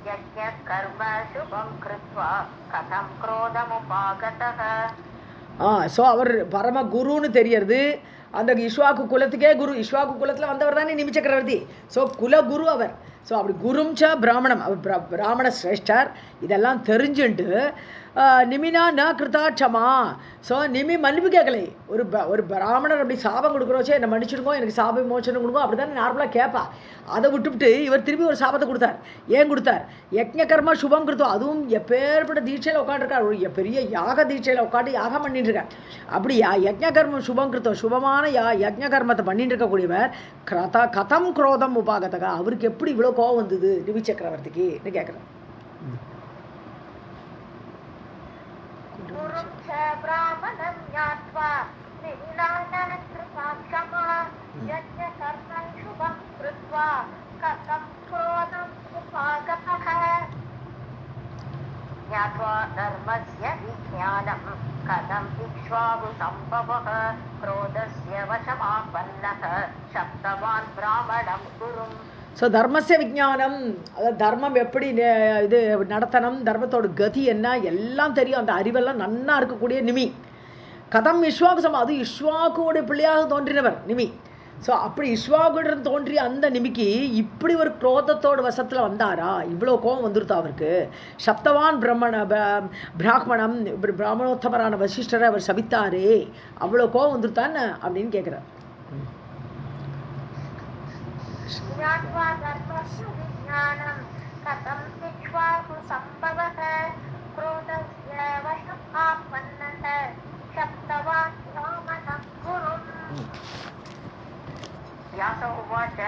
[SPEAKER 1] यज्ञकर्म शुभं कृत्वा कथं क्रोधमुपागतः
[SPEAKER 2] ஸோ அவர் பரம குருன்னு தெரியறது. அந்த இஷ்வாக்கு குலத்துக்கே குரு, இஷ்வாக்கு குலத்தில் வந்தவர் தானே நிமி சக்கரவர்த்தி. ஸோ குலகுரு அவர். ஸோ அப்படி குரும் ச பிராமணம், அவர் பிராமண சிரேஷ்டர். இதெல்லாம் தெரிஞ்சுட்டு நிமினா ந கிருதா க்ஷமா. ஸோ நிமி மன்னிப்பு கேட்கலை. ஒரு பிராமணர் அப்படி சாபம் கொடுக்குறோச்சே, என்னை மன்னிச்சிடுங்கோ, எனக்கு சாப விமோச்சனம் கொடுங்க, அப்படி தானே நார்மலாக கேட்பா. அதை விட்டுவிட்டு இவர் திரும்பி ஒரு சாபத்தை கொடுத்தார். ஏன் கொடுத்தார்? யஜ்ஞ கர்ம சுபம் கிருத்தம். அதுவும் எப்பேற்பட்ட தீட்சையில் உட்காந்துருக்கார், ஒரு பெரிய யாக தீட்சையில் உட்காந்து யாகம் பண்ணிட்டு இருக்கார். அப்படி யஜ்ஞ கர்மம் சுபம் கிருத்தம், சுபமான யஜ்ஞ கர்மத்தை பண்ணிட்டு இருக்கக்கூடியவர் கதம் குரோதம் உபாகதக, அவருக்கு எப்படி இவ்வளோ கோவம் வந்தது நிமி சக்கரவர்த்திக்கு கேட்குறேன்.
[SPEAKER 1] गुरुं च ब्राह्मणं ज्ञात्वा निहिनानः कृता क्षमा यज्ञकर्मं शुभं कृत्वा कथं क्रोधम् उपागतः ज्ञात्वा धर्मस्य विज्ञानं कथम् इक्ष्वाकु सम्भवः क्रोधस्य वशमापन्नः शब्दवान् ब्राह्मणं गुरुम्.
[SPEAKER 2] ஸோ தர்மஸ்ய விஜானம், அதாவது தர்மம் எப்படி இது நடத்தணும், தர்மத்தோட கதி என்ன எல்லாம் தெரியும். அந்த அறிவெல்லாம் நன்னா இருக்கக்கூடிய நிமி. கதம் இஷ்வாக்கு சமம், அது இஷ்வாக்குடைய பிள்ளையாக தோன்றினவர் நிமி. ஸோ அப்படி இஷ்வாக்குடன் தோன்றிய அந்த நிமிக்கு இப்படி ஒரு குரோதத்தோட வசத்தில் வந்தாரா? இவ்வளோ கோபம் வந்துருத்தா அவருக்கு? சப்தவான் பிராமணம், பிராமணோத்தமரான வசிஷ்டரை அவர் சபித்தாரே, அவ்வளோ கோபம் வந்துருத்தான்னு அப்படின்னு கேட்குறார்.
[SPEAKER 1] ज्ञात्वा धर्मस्य विज्ञानं कथम् इक्ष्वाकु सम्भवः क्रोधस्य वशम् आपन्नः शब्दवान् ब्राह्मणं गुरुम्. व्यास उवाच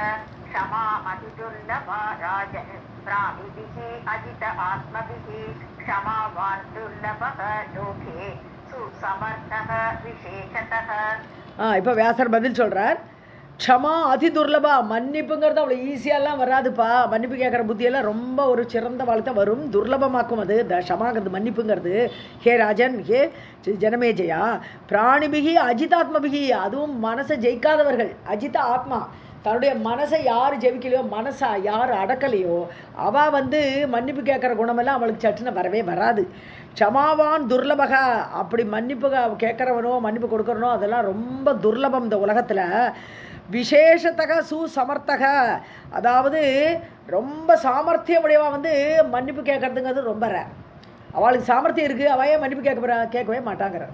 [SPEAKER 1] क्षमा अतिदुर्लभा राजन् प्राणिभिः अजित आत्मभिः क्षमावान् दुर्लभः लोके सुसमर्थः विशेषतः.
[SPEAKER 2] இப்போ வியாசர் பதில் சொல்கிறார். க்ஷமா அதி துர்லபா, மன்னிப்புங்கிறது அவ்வளோ ஈஸியாலாம் வராதுப்பா. மன்னிப்பு கேட்குற புத்தியெல்லாம் ரொம்ப ஒரு சிறந்த வாழ்க்கை வரும், துர்லபமாக்கும் அது க்ஷமாங்கிறது, மன்னிப்புங்கிறது. ஹே ராஜன், ஹே ஜனமேஜயா, பிராணிபிகி அஜிதாத்மபிகி, அதுவும் மனசை ஜெயிக்காதவர்கள். அஜித ஆத்மா, தன்னுடைய மனசை யார் ஜெயிக்கலையோ, மனசை யார் அடக்கலையோ, அவள் மன்னிப்பு கேட்குற குணமெல்லாம் அவளுக்கு சட்டுன்னு வரவே வராது. க்ஷமாவான் துர்லபக, அப்படி மன்னிப்பு கேட்குறவனோ மன்னிப்பு கொடுக்குறனோ அதெல்லாம் ரொம்ப துர்லபம் இந்த உலகத்தில். விசேஷத்தக சுசமர்த்தக, அதாவது ரொம்ப சாமர்த்தியம் உடையவா மன்னிப்பு கேட்கறதுங்கிறது ரொம்ப ரேர். அவளுக்கு சாமர்த்தியம் இருக்குது, அவையே மன்னிப்பு கேட்கவே மாட்டாங்கிறார்.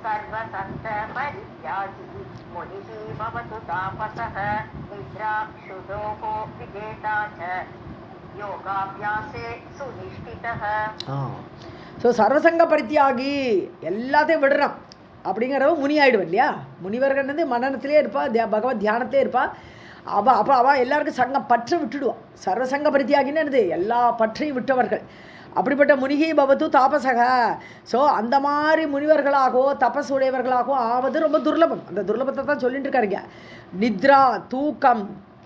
[SPEAKER 1] सर्वसन्त परित्यागी मुनिः भवतु तापसः निद्राक्षुदोः विजेता च योगाभ्यासे सुनिष्ठितः.
[SPEAKER 2] ஸோ சர்வசங்க பரித்தியாகி, எல்லாத்தையும் விடுறான் அப்படிங்கிறவ முனி ஆகிடுவன் இல்லையா. முனிவர்கள் மனநத்திலே இருப்பா, பகவத் தியானத்திலே இருப்பா. அப்போ அவள் எல்லாருக்கும் சங்கம் பற்ற விட்டுடுவான். சர்வசங்க பரித்தியாகின்னு என்னது, எல்லா பற்றையும் விட்டவர்கள். அப்படிப்பட்ட முனிகி பவத்து தாபசக. ஸோ அந்த மாதிரி முனிவர்களாகவோ தபஸ் உடையவர்களாகவோ ஆவது ரொம்ப துர்லபம். அந்த துர்லபத்தை தான் சொல்லிட்டு இருக்காருங்க. நித்ரா, தூக்கம்,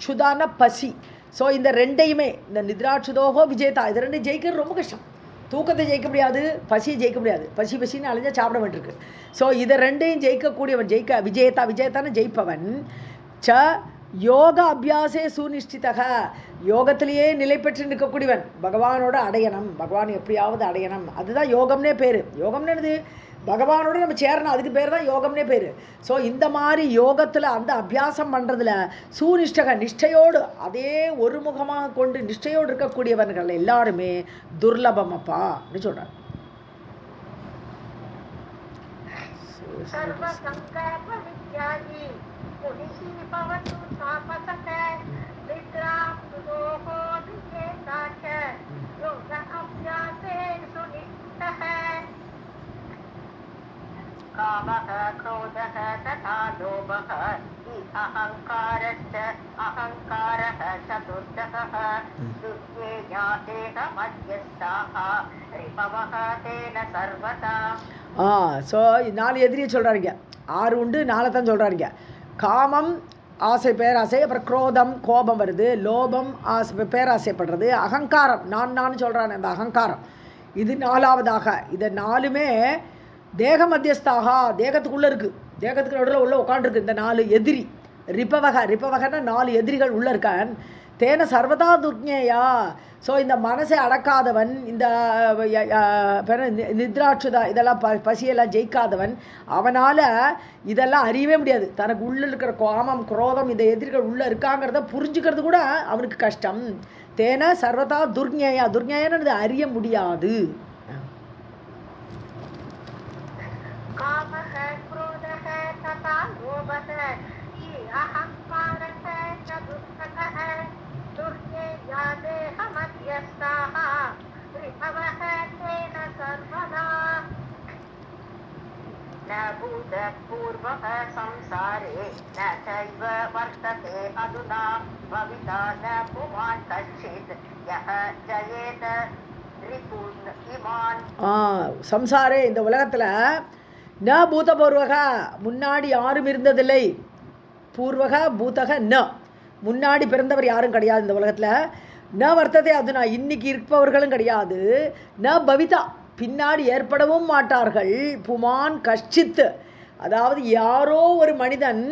[SPEAKER 2] சுதான பசி. ஸோ இந்த ரெண்டையுமே, இந்த நித்ரா சுதோகோ விஜேதா, இது ரெண்டும் ஜெயிக்கிறது ரொம்ப கஷ்டம். தூக்கத்தை ஜெயிக்க முடியாது, பசியை ஜெயிக்க முடியாது. பசின்னு அலைஞ்சால் சாப்பிட வேண்டியிருக்கு. ஸோ இதை ரெண்டையும் ஜெயிக்கக்கூடியவன், விஜேதான்னு ஜெயிப்பவன். ச யோக அபியாசே சுனிஷ்டிதக, யோகத்திலேயே நிலை பெற்று நிற்கக்கூடியவன். பகவானோட அடையணும், பகவான் எப்படியாவது அடையணும், அதுதான் யோகம்னே பேர். யோகம்னு என்னது, பகவானோட நம்ம சேரணும், அதுக்கு பேர் தான் யோகம்னே பேர். ஸோ இந்த மாதிரி யோகத்தில் அந்த அபியாசம் பண்ணுறதுல சுனிஷ்டக, நிஷ்டையோடு, அதே ஒருமுகமாக கொண்டு நிஷ்டையோடு இருக்கக்கூடியவர்கள் எல்லாருமே துர்லபம் அப்பான்னு சொல்கிறார்.
[SPEAKER 1] निद्रा सुदोः विजेता च योग अभ्यासेन सुनिष्ठः कामः क्रोधः तथा लोभः हि अहङ्कारश्च अहङ्कारः चतुर्थः दुर्ज्ञेया देहमध्यस्थाः रिपवः तेन सर्वथा
[SPEAKER 2] ஸோ 4 எதிரியை சொல்கிறாருங்க. 6 உண்டு, 4 தான் சொல்கிறாருங்க. காமம், ஆசை, பேராசை, அப்புறம் குரோதம், கோபம் வருது, லோபம், ஆசை, பேராசைப்படுறது, அகங்காரம், நான் சொல்கிறான் அந்த அகங்காரம், இது 4வதாக. இதை 4மே தேக மத்தியஸ்தாக, தேகத்துக்குள்ளே இருக்குது, தேகத்துக்கு நடுவில் உள்ள உட்காண்டிருக்கு இந்த 4 எதிரி. ரிப்பவகன்னா 4 எதிரிகள் உள்ளே இருக்கான். தேன சர்வதா துர்ஞேயா. ஸோ இந்த மனசை அடக்காதவன், இந்த நித்ராட்சுதா இதெல்லாம் பசியெல்லாம் ஜெயிக்காதவன், அவனால் இதெல்லாம் அறியவே முடியாது. தனக்கு உள்ளே இருக்கிற காமம், குரோதம், இந்த எதிரிகள் உள்ளே இருக்காங்கிறத புரிஞ்சுக்கிறது கூட அவனுக்கு கஷ்டம். தேன சர்வதா துர்ஞேயா. துர்ஞேயன்னு அறிய முடியாது.
[SPEAKER 1] न भूतपूर्वः संसारे न चैव वर्तते अधुना भविता न पुमान् कश्चित् यः जयेत रिपुन् इमान्.
[SPEAKER 2] சம்சாரே, இந்த உலகத்தில் ந பூதபூர்வக, முன்னாடி யாரும் இருந்ததில்லை. பூர்வக பூதக ந, முன்னாடி பிறந்தவர் யாரும் கிடையாது இந்த உலகத்தில். ந வர்த்ததே அதுனா, இன்னைக்கு இருப்பவர்களும் கிடையாது. ந பவிதா, பின்னாடி ஏற்படவும் மாட்டார்கள். புமான் கஷ்டித், அதாவது யாரோ ஒரு மனிதன்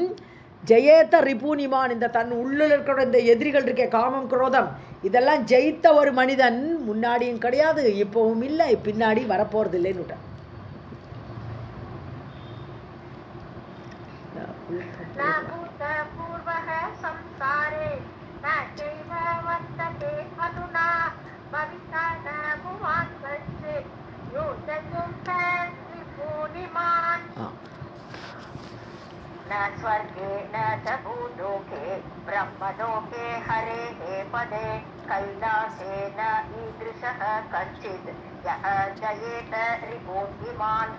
[SPEAKER 2] ஜெயேத்த ரிபூனிமான், இந்த தன் உள்ளில் இருக்கிற இந்த எதிரிகள் இருக்கே, காமம், குரோதம், இதெல்லாம் ஜெயித்த ஒரு மனிதன் முன்னாடியும் கிடையாது, இப்பவும் இல்லை, பின்னாடி வரப்போறது இல்லைன்னு.
[SPEAKER 1] न स्वर्गे न च भूलोके ब्रह्मलोके हरेः पदे कैलासे न ईदृशः कश्चित् यः जयेत रिपूर्तिमान्.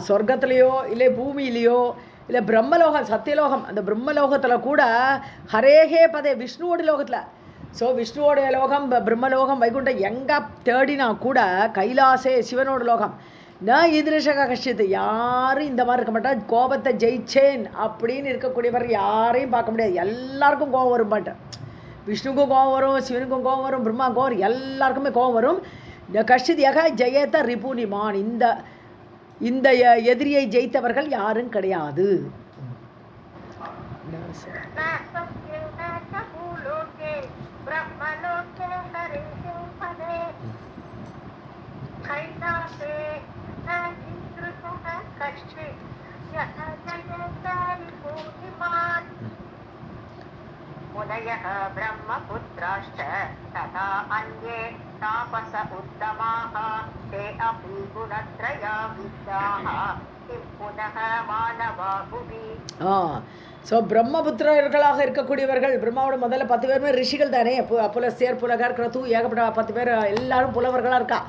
[SPEAKER 2] சொர்க்கத்திலேயோ இல்லை பூமியிலையோ இல்லை பிரம்மலோகம், சத்தியலோகம், அந்த பிரம்மலோகத்தில் கூட ஹரேகே பதே, விஷ்ணுவோட லோகத்தில். ஸோ விஷ்ணுவோடைய லோகம், பிரம்மலோகம், வைகுண்டம் எங்கே தேடினா கூட கைலாசே சிவனோட லோகம். ந ஈதிருஷக கஷ்டித்து, யாரும் இந்த மாதிரி இருக்க மாட்டேன். கோபத்தை ஜெயிச்சேன் அப்படின்னு இருக்கக்கூடியவர் யாரையும் பார்க்க முடியாது. எல்லாருக்கும் கோபம் வரும். மாட்டேன், விஷ்ணுக்கும் கோபம் வரும், சிவனுக்கும் கோபம் வரும், பிரம்மா கோபம் வரும், எல்லாருக்குமே கோபம் வரும். இந்த கஷ்டித் யக ஜெயேத ரிபுனிமான், இந்த எதிரியை ஜெயித்தவர்கள் யாரும் கிடையாது.
[SPEAKER 1] मुनयः ब्रह्मपुत्राश्च तथा अन्ये तापस उत्तमाः ते अपि गुणत्रया विद्धाः किं पुनः मानवा भुवि.
[SPEAKER 2] ஸோ பிரம்மபுத்திரர்களாக இருக்கக்கூடியவர்கள், பிரம்மாவோட முதல்ல 10 பேருமே ரிஷிகள் தானே. புலஸ்தேர், புலகர், கிரது, ஏகப்பட்ட 10 பேர் எல்லாரும் புலவர்களாக இருக்கா.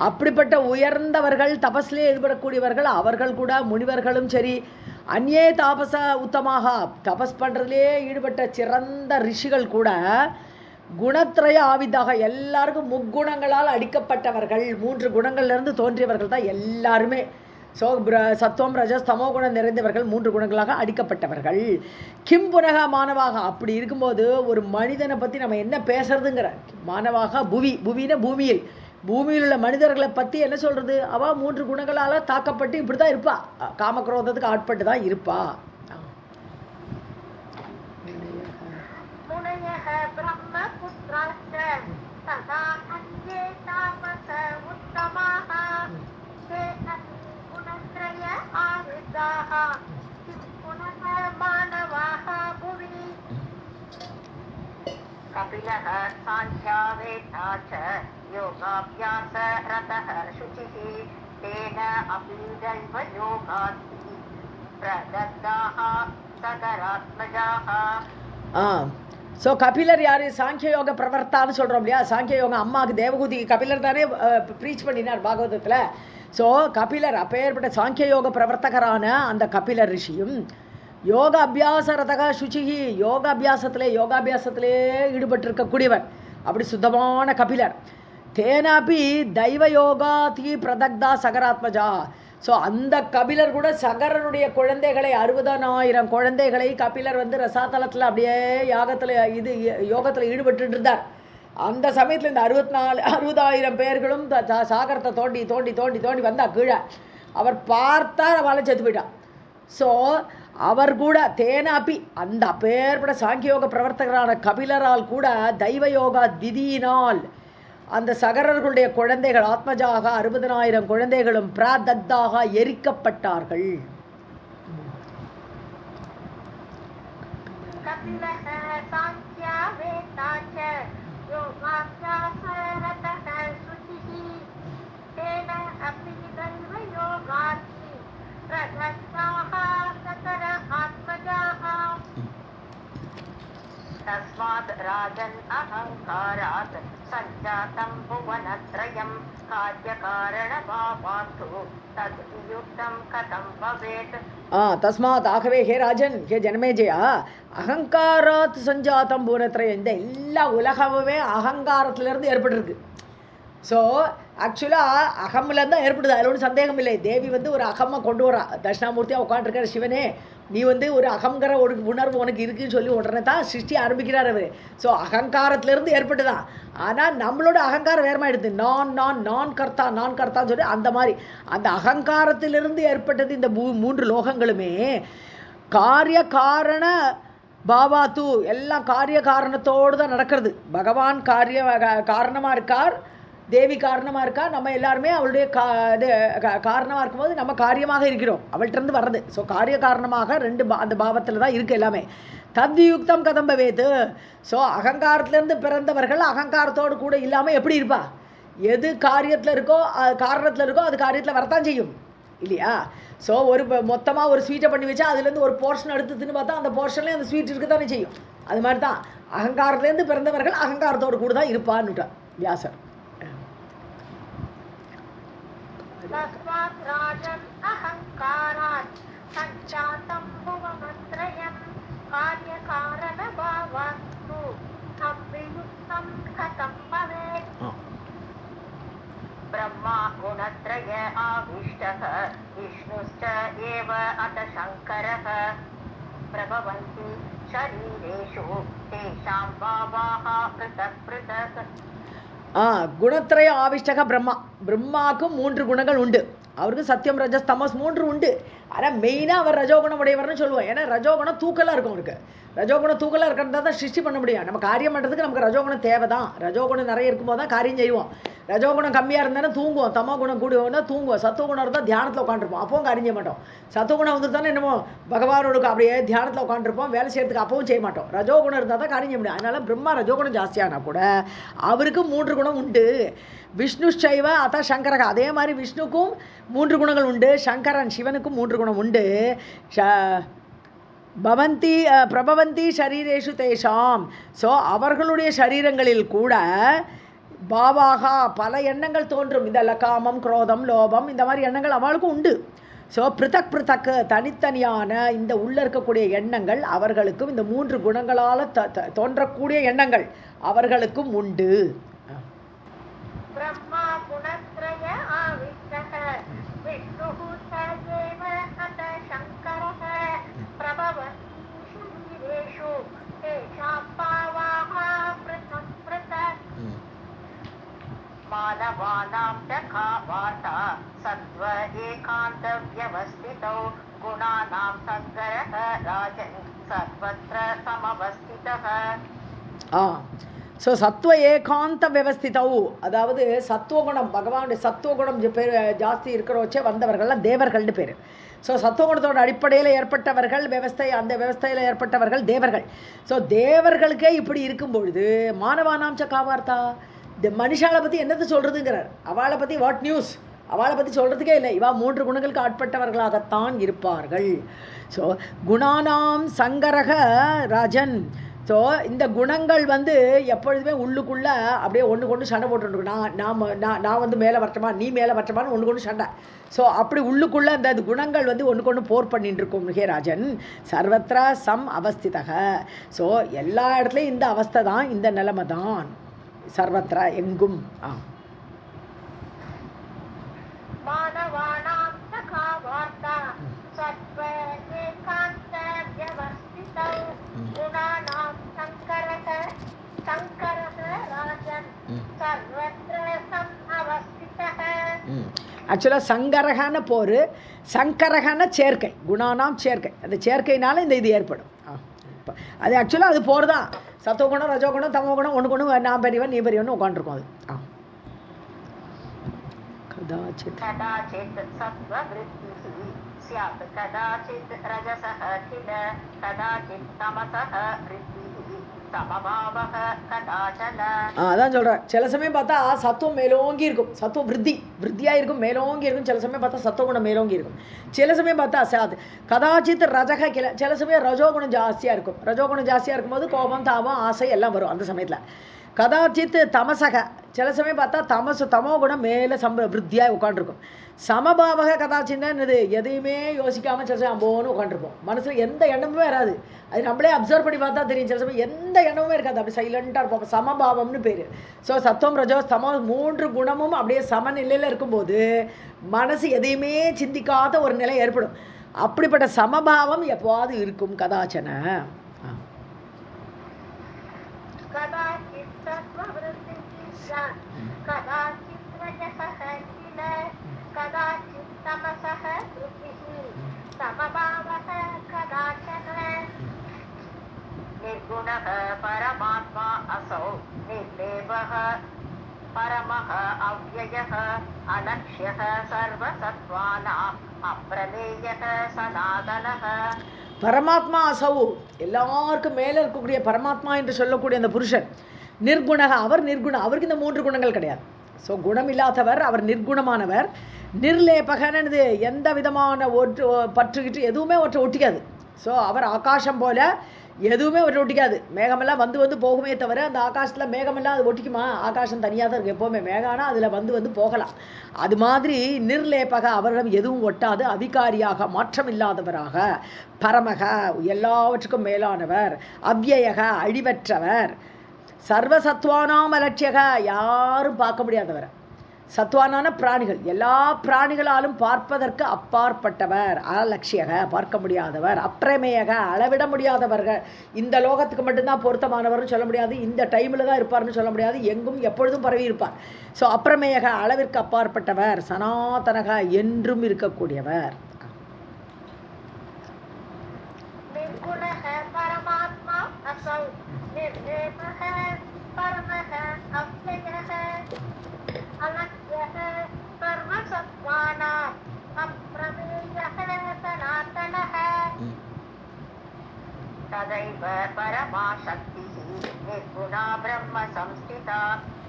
[SPEAKER 2] அப்படிப்பட்ட உயர்ந்தவர்கள், தபஸ்லேயே ஈடுபடக்கூடியவர்கள், அவர்கள் கூட முனிவர்களும் சரி, அந்நே தாபச உத்தமாக, தபஸ் பண்ணுறதுலேயே ஈடுபட்ட சிறந்த ரிஷிகள் கூட குணத்திரய ஆவிதாக, எல்லாருக்கும் முக்குணங்களால் அடிக்கப்பட்டவர்கள், 3 குணங்கள்லேருந்து தோன்றியவர்கள் தான் எல்லாருமே. ஸோ சத்துவம், ரஜஸ், தமோ குணம் நிறைந்தவர்கள், 3 குணங்களாக அடிக்கப்பட்டவர்கள். கிம் புனக மானவாக, அப்படி இருக்கும்போது ஒரு மனிதனை பற்றி நம்ம என்ன பேசுறதுங்கிற, மானவாக புவி, புவின பூமியில், பூமியில் உள்ள மனிதர்களை பற்றி என்ன சொல்கிறது, அவள் 3 குணங்களால் தாக்கப்பட்டு இப்படி தான் இருப்பா, காமக்ரோதத்துக்கு ஆட்பட்டு தான் இருப்பா.
[SPEAKER 1] कपिलः साङ्ख्यावेत्ता च योगाभ्यासरतः शुचिः तेन अपि दैव योगात् प्रदत्ताः सदरात्मजाः.
[SPEAKER 2] ஸோ கபிலர் யார்? சாங்கிய யோக பிரவர்த்தான்னு சொல்கிறோம் இல்லையா? சாங்கிய யோகம் அம்மாவுக்கு தேவகூதி கபிலர் தானே ப்ரீச் பண்ணினார் பாகவதத்தில். ஸோ கபிலர் அப்பேற்பட்ட சாங்கிய யோக பிரவர்த்தகரான அந்த கபிலர் ரிஷியும் யோக அபியாசரதக சுச்சிகி யோகாபியாசத்திலே ஈடுபட்டிருக்கக்கூடியவர், அப்படி சுத்தமான கபிலர். தேனாப்பி தெய்வ யோகாதி பிரதக்தா சகராத்மஜா. ஸோ அந்த கபிலர் கூட சகரனுடைய குழந்தைகளை 60,000 குழந்தைகளை கபிலர் வந்து ரசாதலத்தில் அப்படியே யோகத்தில் ஈடுபட்டு இருந்தார். அந்த சமயத்தில் இந்த 60,000 பேர்களும் சாகரத்தை தோண்டி தோண்டி தோண்டி தோண்டி வந்தா கீழே. அவர் பார்த்தார், அவளை செத்து போயிட்டான். ஸோ அவர் கூட தேனாப்பி அந்த அப்பேற்பட சாங்கியோக பிரவர்த்தகரான கபிலரால் கூட தெய்வ யோகா திதியினால் அந்த சகரர்களுடைய குழந்தைகள் ஆத்மஜாக 60,000 குழந்தைகளும் பிராதக்தாக எரிக்கப்பட்டார்கள்.
[SPEAKER 1] तस्मात् राजन् अहङ्कारात् सञ्जातं भुवनत्रयं कार्यकारणभावात्तु तद्वियुक्तं कथं भवेत्.
[SPEAKER 2] தஸ்மாத் ஆகவே ஹே ராஜன், ஹே ஜனமேஜயா, அகங்காராத் சஞ்சாத்தம் புவனத்ரயம், இந்த எல்லா உலகமே அகங்காரத்திலிருந்து ஏற்பட்டிருக்கு. ஸோ ஆக்சுவலாக அகம்லேருந்து தான் ஏற்படுது, அதில் ஒன்றும் சந்தேகம் இல்லை. தேவி வந்து ஒரு அகம்மை கொண்டு வரா. தட்சிணாமூர்த்தியாக உட்காந்துருக்கார் சிவனே, நீ வந்து ஒரு அகங்கிற ஒரு உணர்வு உனக்கு இருக்குன்னு சொல்லி உடனே தான் சிருஷ்டி ஆரம்பிக்கிறார் அவர். ஸோ அகங்காரத்திலேருந்து ஏற்பட்டு தான். ஆனால் நம்மளோட அகங்காரம் வேறமா எடுத்து நான் கர்த்தான்னு சொல்லி அந்த மாதிரி அந்த அகங்காரத்திலிருந்து ஏற்பட்டது இந்த 3 லோகங்களுமே. காரிய காரண பாவாத்து, எல்லாம் காரிய காரணத்தோடு தான் நடக்கிறது. பகவான் காரணமாக இருக்கார், தேவி காரணமாக இருக்கா, நம்ம எல்லாருமே அவளுடைய காரணமாக இருக்கும்போது நம்ம காரியமாக இருக்கிறோம், அவள்கிட்டருந்து வர்றது. ஸோ காரிய காரணமாக அந்த பாவத்தில் தான் இருக்குது எல்லாமே. தத்யுக்தம் கதம் பவேது. ஸோ அகங்காரத்திலேருந்து பிறந்தவர்கள் அகங்காரத்தோடு கூட இல்லாமல் எப்படி இருப்பா? எது காரியத்தில் இருக்கோ காரணத்தில் இருக்கோ அது காரியத்தில் வரத்தான் செய்யும் இல்லையா? ஸோ மொத்தமாக ஒரு ஸ்வீட்டை பண்ணி வச்சா அதுலேருந்து ஒரு போர்ஷன் எடுத்து தின்னு பார்த்தா அந்த போர்ஷன்லேயே அந்த ஸ்வீட் இருக்க தானே செய்யும். அது மாதிரி தான் அகங்காரத்துலேருந்து பிறந்தவர்கள் அகங்காரத்தோடு கூட தான் இருப்பான்னுட்டார் வியாசர்.
[SPEAKER 1] तस्मात् राजन् अहङ्कारात् सञ्जातं भुवनत्रयं कार्यकारणभावात्तु तद्वियुक्तं कथं भवेत्. ब्रह्मा गुणत्रय आविष्टः विष्णुश्च एव अथ शङ्करः प्रभवन्ति शरीरेषु तेषां भावाः पृथक् पृथक्.
[SPEAKER 2] குணத்திரய ஆவிஷ்டக பிரம்மாவுக்கும் 3 குணங்கள் உண்டு. அவருக்கு சத்தியம் ரஜஸ் தமஸ் 3 உண்டு. ஆனால் மெயினாக அவர் ரஜோகுணம் உடையவர்னு சொல்லுவோம். ஏன்னா ரஜோகுணம் தூக்கலாக இருக்கும். அவருக்கு ரஜோகுணம் தூக்கலாக இருக்கிறதா தான் சிருஷ்டி பண்ண முடியும். நம்ம காரியம் பண்ணுறதுக்கு நமக்கு ரஜோகுணம் தேவை தான். ரஜோகுணம் நிறைய இருக்கும்போது தான் காரியம் செய்வோம். ரஜோகுணம் கம்மியாக இருந்தாலும் தூங்குவோம், தமோ குணம் கூடுவோம்னா தூங்குவோம், சத்துவகுணம் இருந்தால் தியானத்தில் உட்காந்துருப்போம், அப்பவும் காரியம் செய்ய மாட்டோம். சத்துவகுணம் வந்து தானே என்னமோ பகவானோட அப்படியே தியானத்தில் உட்காந்துருப்போம், வேலை செய்யறதுக்கு அப்பவும் செய்ய மாட்டோம். ரஜோகுணம் இருந்தால் தான் காரியம் செய்ய முடியும். அதனால பிரம்மா ரஜோகுணம் ஜாஸ்தியானா கூட அவருக்கு 3 குணம் உண்டு. விஷ்ணு சைவ அத்த சங்கரக, அதே மாதிரி விஷ்ணுக்கும் 3 குணங்கள் உண்டு. சங்கரன் சிவனுக்கும் 3 குணம் உண்டு. பிரபவந்தி ஷரீரேஷு தேஷாம். ஸோ அவர்களுடைய சரீரங்களில் கூட பாவாகா பல எண்ணங்கள் தோன்றும். இந்த காமம், குரோதம், லோபம், இந்த மாதிரி எண்ணங்கள் அவளுக்கும் உண்டு. ஸோ பிருத்தக் தனித்தனியான இந்த உள்ள இருக்கக்கூடிய எண்ணங்கள் அவர்களுக்கும், இந்த 3 குணங்களால் தோன்றக்கூடிய எண்ணங்கள் அவர்களுக்கும் உண்டு.
[SPEAKER 1] ब्रह्मा गुणत्रय आविष्टः विष्णुः सदेव अथ शङ्करः प्रभवन्ति शरीरेषु तेषां भावाः पृथक् पृथक्. मानवानां च वाता सत्त्व एकान्तव्यवस्थितौ गुणानां सङ्गरः राजन् सर्वत्र समवस्थितः.
[SPEAKER 2] ஸோ சத்துவ ஏகாந்த வியவஸ்திதவு, அதாவது சத்துவகுணம், பகவானுடைய சத்துவகுணம் ஜாஸ்தி இருக்கிற வச்சே வந்தவர்கள்லாம் தேவர்கள்னு பேர். ஸோ சத்துவகுணத்தோட அடிப்படையில் ஏற்பட்டவர்கள் அந்த விவஸ்தையில் ஏற்பட்டவர்கள் தேவர்கள். ஸோ தேவர்களுக்கே இப்படி இருக்கும் பொழுது மானவானாம் ச காவார்த்தா, இந்த மனுஷாவை பற்றி என்னது சொல்கிறதுங்கிறார். அவளை பற்றி வாட் நியூஸ், அவளை பற்றி சொல்கிறதுக்கே இல்லை. இவா 3 குணங்களுக்கு ஆட்பட்டவர்களாகத்தான் இருப்பார்கள். ஸோ குணானாம் சங்கரக ராஜன், ஸோ இந்த குணங்கள் வந்து எப்பொழுதுமே உள்ளுக்குள்ளே அப்படியே ஒன்று கொண்டு சண்டை போட்டுருக்கும். நான் வந்து மேலே வரட்டமா, நீ மேலே வரட்டமான்னு ஒன்று கொண்டு சண்டை. ஸோ அப்படி உள்ளுக்குள்ளே அந்த குணங்கள் வந்து ஒன்று கொண்டு போர் பண்ணிட்டு இருக்கும். ராஜன் சர்வத்திர சம் அவஸ்திதக. ஸோ எல்லா இடத்துலையும் இந்த அவஸ்தை தான், இந்த நிலைமை தான் சர்வத்திர எங்கும். ஆக்சுவலாக சங்கரகான போர், சங்கரகான சேர்க்கை, குணானாம் சேர்க்கை. அந்த சேர்க்கையினால இந்த இது ஏற்படும். அது ஆக்சுவலாக அது போர் தான். சத்தோகுணம் ரஜோகுணம் தமோகுணம் ஒன்று கொண்டு நான் பெரியவன் நீ பெரியவன் உட்காந்துருக்கோம். அது கதாச்சித் स्यात् कदाचित् रजसः किल कदाचित् तमसः वृद्धिः समभावः कदाचन. அதான் சொல்கிறேன். சில சமயம் பார்த்தா சத்துவம் மேலோங்கி இருக்கும், சத்துவம் விருத்தியாக இருக்கும், மேலோங்கி இருக்கும். சில சமயம் பார்த்தா சத்துவகுணம் மேலோங்கி இருக்கும். சில சமயம் பார்த்தா சாத் கதாச்சித் ரஜக கில, சில சமயம் ரஜோகுணம் ஜாஸ்தியாக இருக்கும். ரஜோகுணம் ஜாஸ்தியாக இருக்கும்போது கோபம் தாபம் ஆசை எல்லாம் வரும் அந்த சமயத்தில். கதாச்சித் தமசக, சில சமயம் பார்த்தா தமோ குணம் மேலே விருத்தியாக உட்காந்துருக்கும். சமபாவக கதாச்சின்னு எதையுமே யோசிக்காமல் சில சமயம் அம்போன்னு உட்காந்துருப்போம். மனசில் எந்த எண்ணமுமே வராது. அது நம்மளே அப்சர்வ் பண்ணி பார்த்தா தெரியும். சில சமயம் எந்த எண்ணமுமே இருக்காது, அப்படி சைலண்ட்டாக இருப்போம். சமபாவம்னு பேர். ஸோ சத்துவம் ரஜோ தமோ 3 குணமும் அப்படியே சமநிலையில் இருக்கும்போது மனசு எதையுமே சிந்திக்காத ஒரு நிலை ஏற்படும். அப்படிப்பட்ட சமபாவம் எப்போவாது இருக்கும் கதாச்சன.
[SPEAKER 1] निर्गुणः परमात्मा असौ निर्लेपः परमः अव्ययः अलक्ष्यः सर्वसत्त्वानाम् अप्रमेयः सनातनः.
[SPEAKER 2] பரமாத்மா அசவு, எல்லாருக்கும் மேலே இருக்கக்கூடிய பரமாத்மா என்று சொல்லக்கூடிய அந்த புருஷன். நிர்குணக, அவர் நிர்குணம். அவருக்கு இந்த 3 குணங்கள் கிடையாது. ஸோ குணம் இல்லாதவர், அவர் நிர்குணமானவர். நிர்லேபகனது எந்த விதமான பற்றுக்கிட்டு எதுவுமே ஒற்றை ஒட்டிக்காது. ஸோ அவர் ஆகாசம் போல எதுவுமே ஒற்றை ஒட்டிக்காது. மேகமெல்லாம் வந்து போகுமே தவிர அந்த ஆகாசத்தில் மேகமெல்லாம் அது ஒட்டிக்குமா? ஆகாசம் தனியாக தான் இருக்குது எப்போவுமே. மேகானா அதில் வந்து போகலாம். அது மாதிரி நிர்லேபக, அவரிடம் எதுவும் ஒட்டாது. அவிகாரியாக, மாற்றம் இல்லாதவராக. பரமக, எல்லாவற்றுக்கும் மேலானவர். அவ்யயக, அழிவற்றவர். சர்வசத்வானாம் அலட்சியக, யாரும் பார்க்க முடியாதவர். சத்வானான பிராணிகள், எல்லா பிராணிகளாலும் பார்ப்பதற்கு அப்பாற்பட்டவர். அலட்சியக, பார்க்க முடியாதவர். அப்பிரமேயக, அளவிட முடியாதவர்கள். இந்த லோகத்துக்கு மட்டும்தான் பொருத்தமானவர்னு சொல்ல முடியாது, இந்த டைமில் தான் இருப்பார்னு சொல்ல முடியாது, எங்கும் எப்பொழுதும் பரவி இருப்பார். ஸோ அப்பிரமேயக, அளவிற்கு அப்பாற்பட்டவர். சனாதனக, என்றும் இருக்கக்கூடியவர்.
[SPEAKER 1] तदैव परमाशक्तिः निर्गुणा ब्रह्म संस्थिता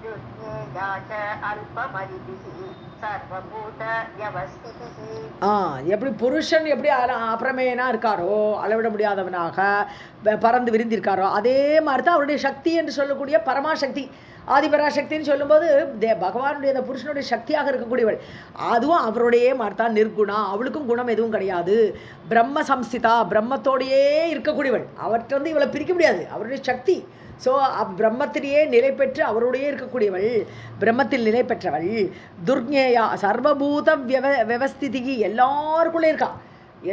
[SPEAKER 1] दुर्ज्ञेया च अल्पमतिभिः सर्वभूत व्यवस्थितिः.
[SPEAKER 2] எப்படி புருஷன் எப்படி அப்பிரமேயனா இருக்காரோ, அளவிட முடியாதவனாக பறந்து விரிந்திருக்காரோ, அதே மாதிரி தான் அவருடைய சக்தி என்று சொல்லக்கூடிய பரமாசக்தி, ஆதிபராசக்தின்னு சொல்லும்போது பகவானுடைய அந்த புருஷனுடைய சக்தியாக இருக்கக்கூடியவள். அதுவும் அவருடைய மாதிரி தான் நிர்குணா. அவளுக்கும் குணம் எதுவும் கிடையாது. பிரம்ம சம்ஸ்திதா, பிரம்மத்தோடையே இருக்கக்கூடியவள். அவர்கிட்ட வந்து இவளை பிரிக்க முடியாது, அவருடைய சக்தி. ஸோ பிரம்மத்திலேயே நிலை பெற்று அவருடைய இருக்கக்கூடியவள், பிரம்மத்தில் நிலை பெற்றவள். துர்ஞேயா, சர்வபூத வியவஸ்திதிகி, எல்லாருக்குள்ளே இருக்கா.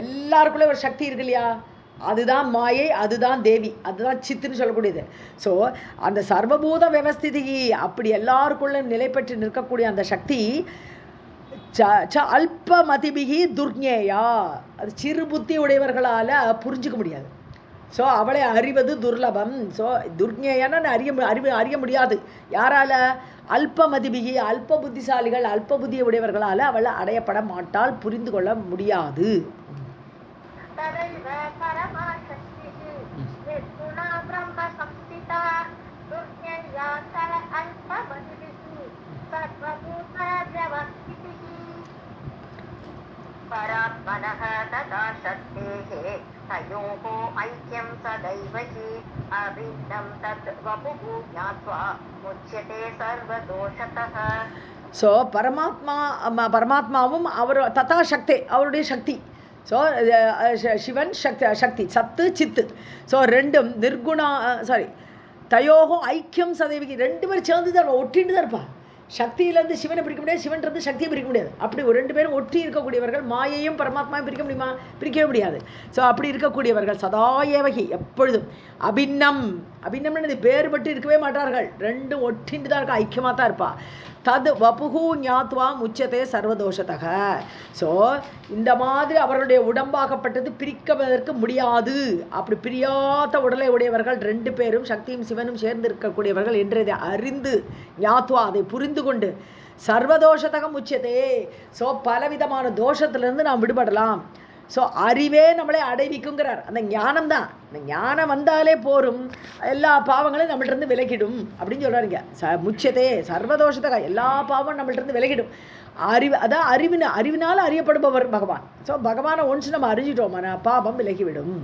[SPEAKER 2] எல்லாருக்குள்ளே ஒரு சக்தி இருக்கு இல்லையா? அதுதான் மாயை, அதுதான் தேவி, அதுதான் சித்துன்னு சொல்லக்கூடியது. ஸோ அந்த சர்வபூத வியவஸ்திதிகி, அப்படி எல்லாருக்குள்ள நிலை பெற்று நிற்கக்கூடிய அந்த சக்தி அல்ப மதிபிகி துர்ஞேயா, அது சிறு புத்தி உடையவர்களால் புரிஞ்சிக்க முடியாது. ஸோ அவளை அறிவது துர்லபம். ஸோ துர்ஞேயான அறிய முடியாது. யாரால? அல்ப மதிபிகி, அல்ப புத்திசாலிகள், அல்ப புத்திய உடையவர்களால் அவளை அடையப்பட மாட்டாள், புரிந்து கொள்ள முடியாது.
[SPEAKER 1] परात्मनः तथा शक्तेः तयोः ऐक्यं सदैव हि अभिन्नं तत् वपुः ज्ञात्वा मुच्यते सर्वदोषतः.
[SPEAKER 2] ஸோ பரமாத்மாவும் அவர் ததா சக்தி, அவருடைய சக்தி. ஸோ சிவன் சக்தி சத்து சித்து. ஸோ ரெண்டும் நிர்குணா தயோகம் ஐக்கியம் சதவிக்கு, ரெண்டு பேரும் சேர்ந்து தான் ஒட்டிட்டு தான் இருப்பான். சக்தியிலேருந்து சிவனை பிரிக்க முடியாது, சிவன்றது சக்தியை பிரிக்க முடியாது. அப்படி ஒரு ரெண்டு பேரும் ஒட்டி இருக்கக்கூடியவர்கள். மாயையும் பரமாத்மாவையும் பிரிக்க முடியுமா? பிரிக்கவே முடியாது. ஸோ அப்படி இருக்கக்கூடியவர்கள் சதாயவகி எப்பொழுதும் அபின்னம்னு வேறுபட்டு இருக்கவே மாட்டார்கள். ரெண்டும் ஒட்டிட்டு தான் இருக்கா, ஐக்கியமாக தான் இருப்பா. தது வபுகு ஞாத்வா முச்சதே சர்வதோஷத்தக. ஸோ இந்த மாதிரி அவர்களுடைய உடம்பாகப்பட்டது பிரிக்கவதற்கு முடியாது. அப்படி பிரியாத உடலை உடையவர்கள் ரெண்டு பேரும் சக்தியும் சிவனும் சேர்ந்து இருக்கக்கூடியவர்கள் என்றதை அறிந்து ஞாத்வா அதை புரிந்து கொண்டு சர்வதோஷத்தகம் முச்சதே. ஸோ பலவிதமான தோஷத்திலிருந்து நாம் விடுபடலாம். ஸோ அறிவே நம்மளை அடைவிக்குங்கிறார். அந்த ஞானம் தான், அந்த ஞானம் வந்தாலே போரும், எல்லா பாவங்களும் நம்மள்டிருந்து விலகிடும் அப்படின்னு சொல்கிறாருங்க. முச்சதே சர்வதோஷத்தக, எல்லா பாவம் நம்மள்டிருந்து விலகிடும். அதான் அறிவினால் அறியப்படுபவர் பகவான். ஸோ பகவானை ஒன்ஸ் நம்ம அறிஞ்சிட்டோம்னா பாவம் விலகிவிடும்.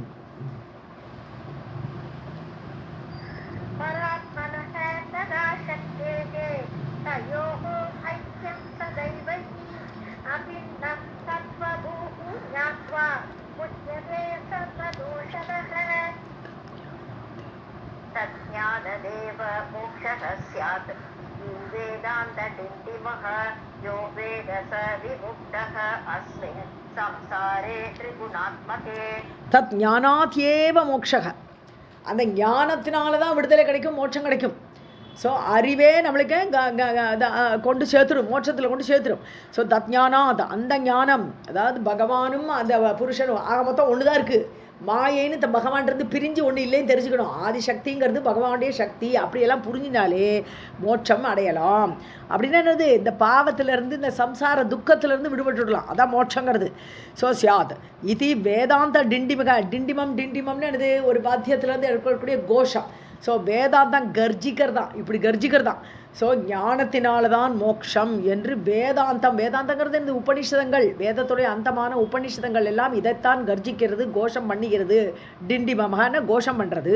[SPEAKER 1] तज्ज्ञानदेव मोक्षः स्यात् वेदान्तडिण्डिमः यो वेद स विमुक्तः अस्मिन् संसारे त्रिगुणात्मके.
[SPEAKER 2] தத் ஞானாத்யேவ மோக்ஷக, அந்த ஞானத்தினால தான் விடுதலை கிடைக்கும், மோட்சம் கிடைக்கும். ஸோ அறிவே நம்மளுக்கு கொண்டு சேர்த்துடும், மோட்சத்தில் கொண்டு சேர்த்துடும். ஸோ தத் ஞானாத், அந்த ஞானம், அதாவது பகவானும் அந்த புருஷனும் ஆக மொத்தம் ஒன்று தான் இருக்குது. மாயைன்னு பகவான்றது பிரிஞ்சு ஒன்று இல்லைன்னு தெரிஞ்சுக்கணும். ஆதிசக்திங்கிறது பகவானுடைய சக்தி, அப்படியெல்லாம் புரிஞ்சினாலே மோட்சம் அடையலாம். அப்படின்னா என்னது? இந்த பாவத்திலேருந்து, இந்த சம்சார துக்கத்திலேருந்து விடுபட்டுடலாம். அதான் மோட்சங்கிறது. ஸோ சியாத் இது வேதாந்த டிண்டிமம்னு என்னது? ஒரு பாத்தியத்திலேருந்து எடுக்கக்கூடிய கோஷம். ஸோ வேதாந்தம் கர்ஜிக்கிறதான், இப்படி கர்ஜிக்கிறதான். ஸோ ஞானத்தினால்தான் மோக்ஷம் என்று வேதாந்தங்கிறது இந்த உபனிஷதங்கள், வேதத்துடைய அந்தமான உபனிஷதங்கள் எல்லாம் இதைத்தான் கர்ஜிக்கிறது, கோஷம் பண்ணுகிறது. டிண்டிமமான கோஷம் பண்ணுறது.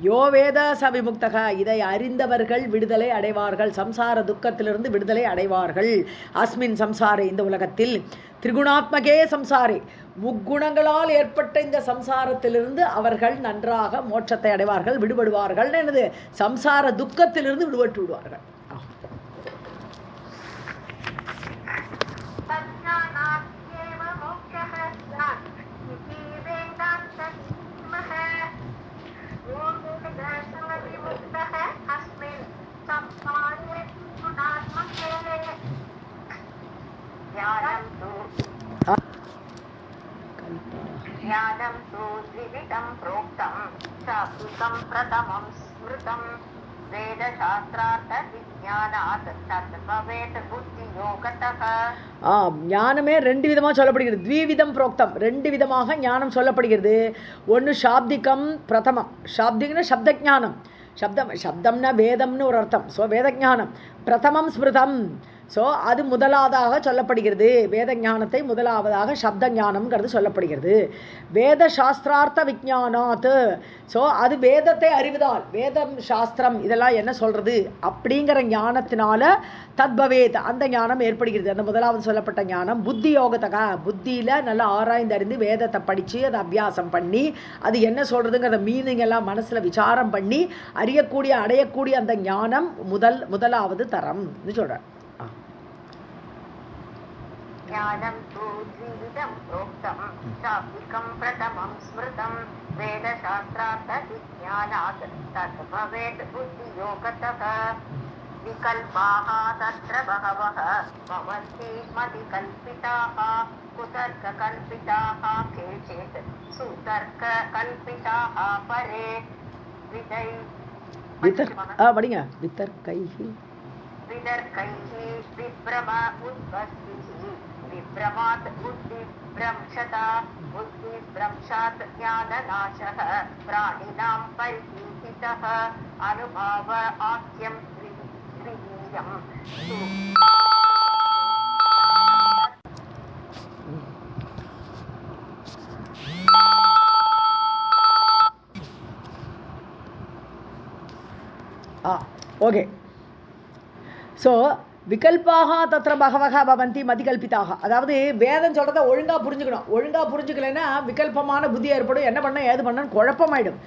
[SPEAKER 2] யோ வேத சவிமுக்தக, இதை அறிந்தவர்கள் விடுதலை அடைவார்கள், சம்சார துக்கத்திலிருந்து விடுதலை அடைவார்கள். அஸ்மின் சம்சாரே, இந்த உலகத்தில், திரிகுணாத்மகே சம்சாரே, முக்குணங்களால் ஏற்பட்ட இந்த சம்சாரத்திலிருந்து அவர்கள் நன்றாக மோட்சத்தை அடைவார்கள், விடுபடுவார்கள். என்னது? சம்சார துக்கத்திலிருந்து விடுபட்டு விடுவார்கள்.
[SPEAKER 1] ज्ञानं तु द्विविधं प्रोक्तं शाब्दिकं प्रथमं स्मृतं वेदशास्त्रार्थविज्ञानात् तत् भवेत् बुद्धियोगतः.
[SPEAKER 2] ஞானமே ரெண்டு விதமாக சொல்லப்படுகிறது. த்விவிதம் புரோக்தம், ரெண்டு விதமாக ஞானம் சொல்லப்படுகிறது. ஒன்று சாப்திகம் பிரதமம். சாப்திகம்னா சப்த ஞானம், சப்தம்னா வேதம்னு ஒரு அர்த்தம். ஸோ வேதஞானம். பிரதமம் ஸ்மிருதம், ஸோ அது முதலாவதாக சொல்லப்படுகிறது. வேத ஞானத்தை முதலாவதாக சப்த ஞானம்ங்கிறது சொல்லப்படுகிறது. வேத சாஸ்திரார்த்த விஜானாத், ஸோ அது வேதத்தை அறிவதால், வேதம் சாஸ்திரம் இதெல்லாம் என்ன சொல்கிறது அப்படிங்கிற ஞானத்தினால தத்பவேத், அந்த ஞானம் ஏற்படுகிறது. அந்த முதலாவது சொல்லப்பட்ட ஞானம் புத்தி யோகத்தகா, புத்தியில் நல்லா ஆராய்ந்து அறிந்து வேதத்தை படித்து அதை அபியாசம் பண்ணி அது என்ன சொல்கிறதுங்கிற மீனிங் எல்லாம் மனசில் விசாரம் பண்ணி அறியக்கூடிய அடையக்கூடிய அந்த ஞானம் முதலாவது தரம்னு சொல்கிறார்.
[SPEAKER 1] ज्ञानं तु द्विविधं प्रोक्तं शाब्दिकं प्रथमं स्मृतं वेदशास्त्रार्थविज्ञानात् तत् भवेत् बुद्धियोगतः. विकल्पाः तत्र बहवः भवन्ति मतिकल्पिताः कुतर्ककल्पिताः केचित् सुतर्ककल्पिताः परे
[SPEAKER 2] वितर्कैः
[SPEAKER 1] विभ्रम उद्वस्तिः विभ्रमात् बुद्धिभ्रंशता बुद्धिभ्रंशात् ज्ञाननाशः प्राणिनां परिकीर्तितः अनुभाव आख्यं द्वितीयं
[SPEAKER 2] ஓகே. ஸோ விகல்பாக தத்திர பகவக பவந்தி மதிகல்பிதாக. அதாவது வேதம் சொல்கிறத ஒழுங்காக புரிஞ்சுக்கணும். ஒழுங்காக புரிஞ்சுக்கலைன்னா விகல்பமான புத்தி ஏற்படும். என்ன பண்ண ஏது பண்ணன்னு குழப்பமாயிடும்.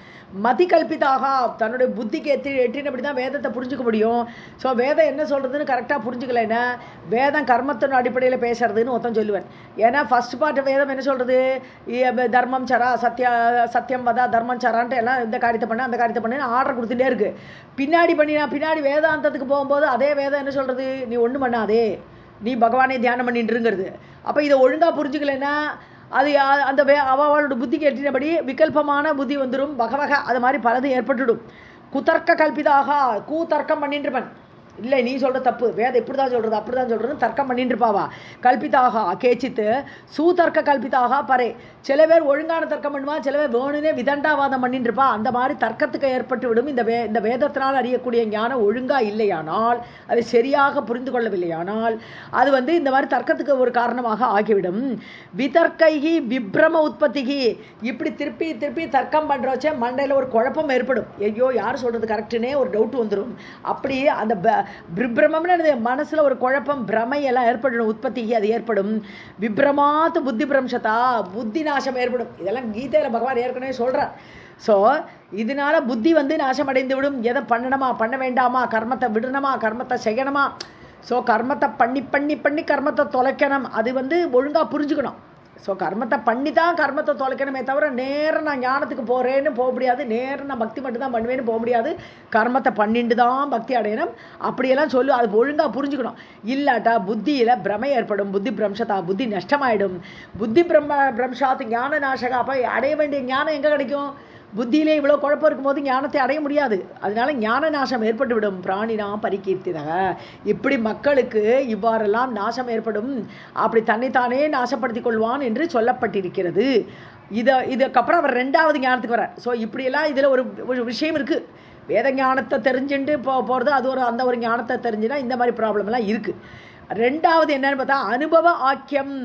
[SPEAKER 2] மதிகல்பிதாக தன்னுடைய புத்திக்கு எட்டினபடி தான் வேதத்தை புரிஞ்சுக்க முடியும். ஸோ வேதம் என்ன சொல்கிறதுன்னு கரெக்டாக புரிஞ்சுக்கலைன்னா வேதம் கர்மத்தின் அடிப்படையில் பேசுறதுன்னு ஒருத்தன் சொல்லுவேன். ஏன்னா ஃபர்ஸ்ட் பார்ட் வேதம் என்ன சொல்கிறது, தர்மம் சரா சத்தியம் வதா தர்மம் சரான்ட்டு எல்லாம் இந்த காரியத்தை பண்ண அந்த காரியத்தை பண்ணு ஆர்டர் கொடுத்துட்டே இருக்குது. பின்னாடி வேதாந்தத்துக்கு போகும்போது அதே வேதம் என்ன சொல்கிறது, நீ ஒன்றும் பண்ணாதே, நீ பகவானே தியானம் பண்ணிட்டுருங்கிறது. அப்போ இதை ஒழுங்காக புரிஞ்சுக்கலைன்னா அது அந்த அவளோட புத்திக்கு எட்டினபடி விகல்பமான புத்தி வந்துடும். பகவக அது மாதிரி பலது ஏற்பட்டுடும். குதர்க்க கல்பிதாக கூத்தர்க்கம் பண்ணிட்டுருப்பன். இல்லை நீ சொல்கிற தப்பு, வேதம் இப்படி தான் சொல்கிறது அப்படி தான் சொல்கிறதுன்னு தர்க்கம் பண்ணிட்டு இருப்பாவா. கல்பிதாக கேச்சித்து சூதர்க்க கல்பிதாக பரே. சில பேர் ஒழுங்கான தர்க்கம் பண்ணுவான், சில பேர் வேணுனே விதண்டாவாதம் பண்ணிட்டு இருப்பா. அந்த மாதிரி தர்க்கத்துக்கு ஏற்பட்டு விடும். இந்த வேதத்தினால் அறியக்கூடிய ஞானம் ஒழுங்காக இல்லையானால், அதை சரியாக புரிந்து கொள்ளவில்லையானால் அது இந்த மாதிரி தர்க்கத்துக்கு ஒரு காரணமாக ஆகிவிடும். விதர்க்கைகி விப்ரம உற்பத்திகி. இப்படி திருப்பி திருப்பி தர்க்கம் பண்ணுறவச்சே மண்டையில் ஒரு குழப்பம் ஏற்படும். ஐயோ யார் சொல்கிறது கரெக்டுனே ஒரு டவுட் வந்துடும். அப்படி அந்த விப்ரமம்னு மனசில் ஒரு குழப்பம் பிரமையெல்லாம் ஏற்படணும். உற்பத்தி அது ஏற்படும். விப்ரமாத்து புத்தி பிரம்சதா, புத்தி நாசம் ஏற்படும். இதெல்லாம் கீதையில் பகவான் ஏற்கனவே சொல்கிறார். ஸோ இதனால புத்தி நாசம் அடைந்து விடும். எதை பண்ணணுமா பண்ண வேண்டாமா, கர்மத்தை விடணுமா கர்மத்தை செய்யணுமா. ஸோ கர்மத்தை பண்ணி பண்ணி பண்ணி கர்மத்தை தொலைக்கணும். அது ஒழுங்காக புரிஞ்சுக்கணும். ஸோ கர்மத்தை பண்ணி தான் கர்மத்தை தொலைக்கணுமே தவிர நேரம் நான் ஞானத்துக்கு போகிறேன்னு போக முடியாது, நேரம் நான் பக்தி மட்டும் தான் பண்ணுவேன்னு போக முடியாது. கர்மத்தை பண்ணிட்டு தான் பக்தி அடையணும் அப்படியெல்லாம் சொல்லு. அது ஒழுங்காக புரிஞ்சுக்கணும். இல்லாட்டா புத்தியில் பிரமை ஏற்படும். புத்தி பிரம்சதா, புத்தி நஷ்டமாயிடும். புத்தி பிரம்சாத்து ஞான நாசகா. அப்போ அடைய வேண்டிய ஞானம் எங்கே கிடைக்கும்? புத்தியிலே இவ்வளோ குழப்பம் இருக்கும்போது ஞானத்தை அடைய முடியாது. அதனால ஞான நாசம் ஏற்பட்டுவிடும். பிராணினா பரிகீர்த்திதாக. இப்படி மக்களுக்கு இவ்வாறெல்லாம் நாசம் ஏற்படும். அப்படி தன்னைத்தானே நாசப்படுத்தி கொள்வான் என்று சொல்லப்பட்டிருக்கிறது. இதுக்கப்புறம் அவர் ரெண்டாவது ஞானத்துக்கு வரார். ஸோ இப்படியெல்லாம் இதில் ஒரு விஷயம் இருக்குது. வேத ஞானத்தை தெரிஞ்சுட்டு போகிறது அது அந்த ஒரு ஞானத்தை தெரிஞ்சுன்னா இந்த மாதிரி ப்ராப்ளம்லாம் இருக்குது. ரெண்டாவது என்னன்னு பார்த்தா அனுபவ ஆக்கியம்.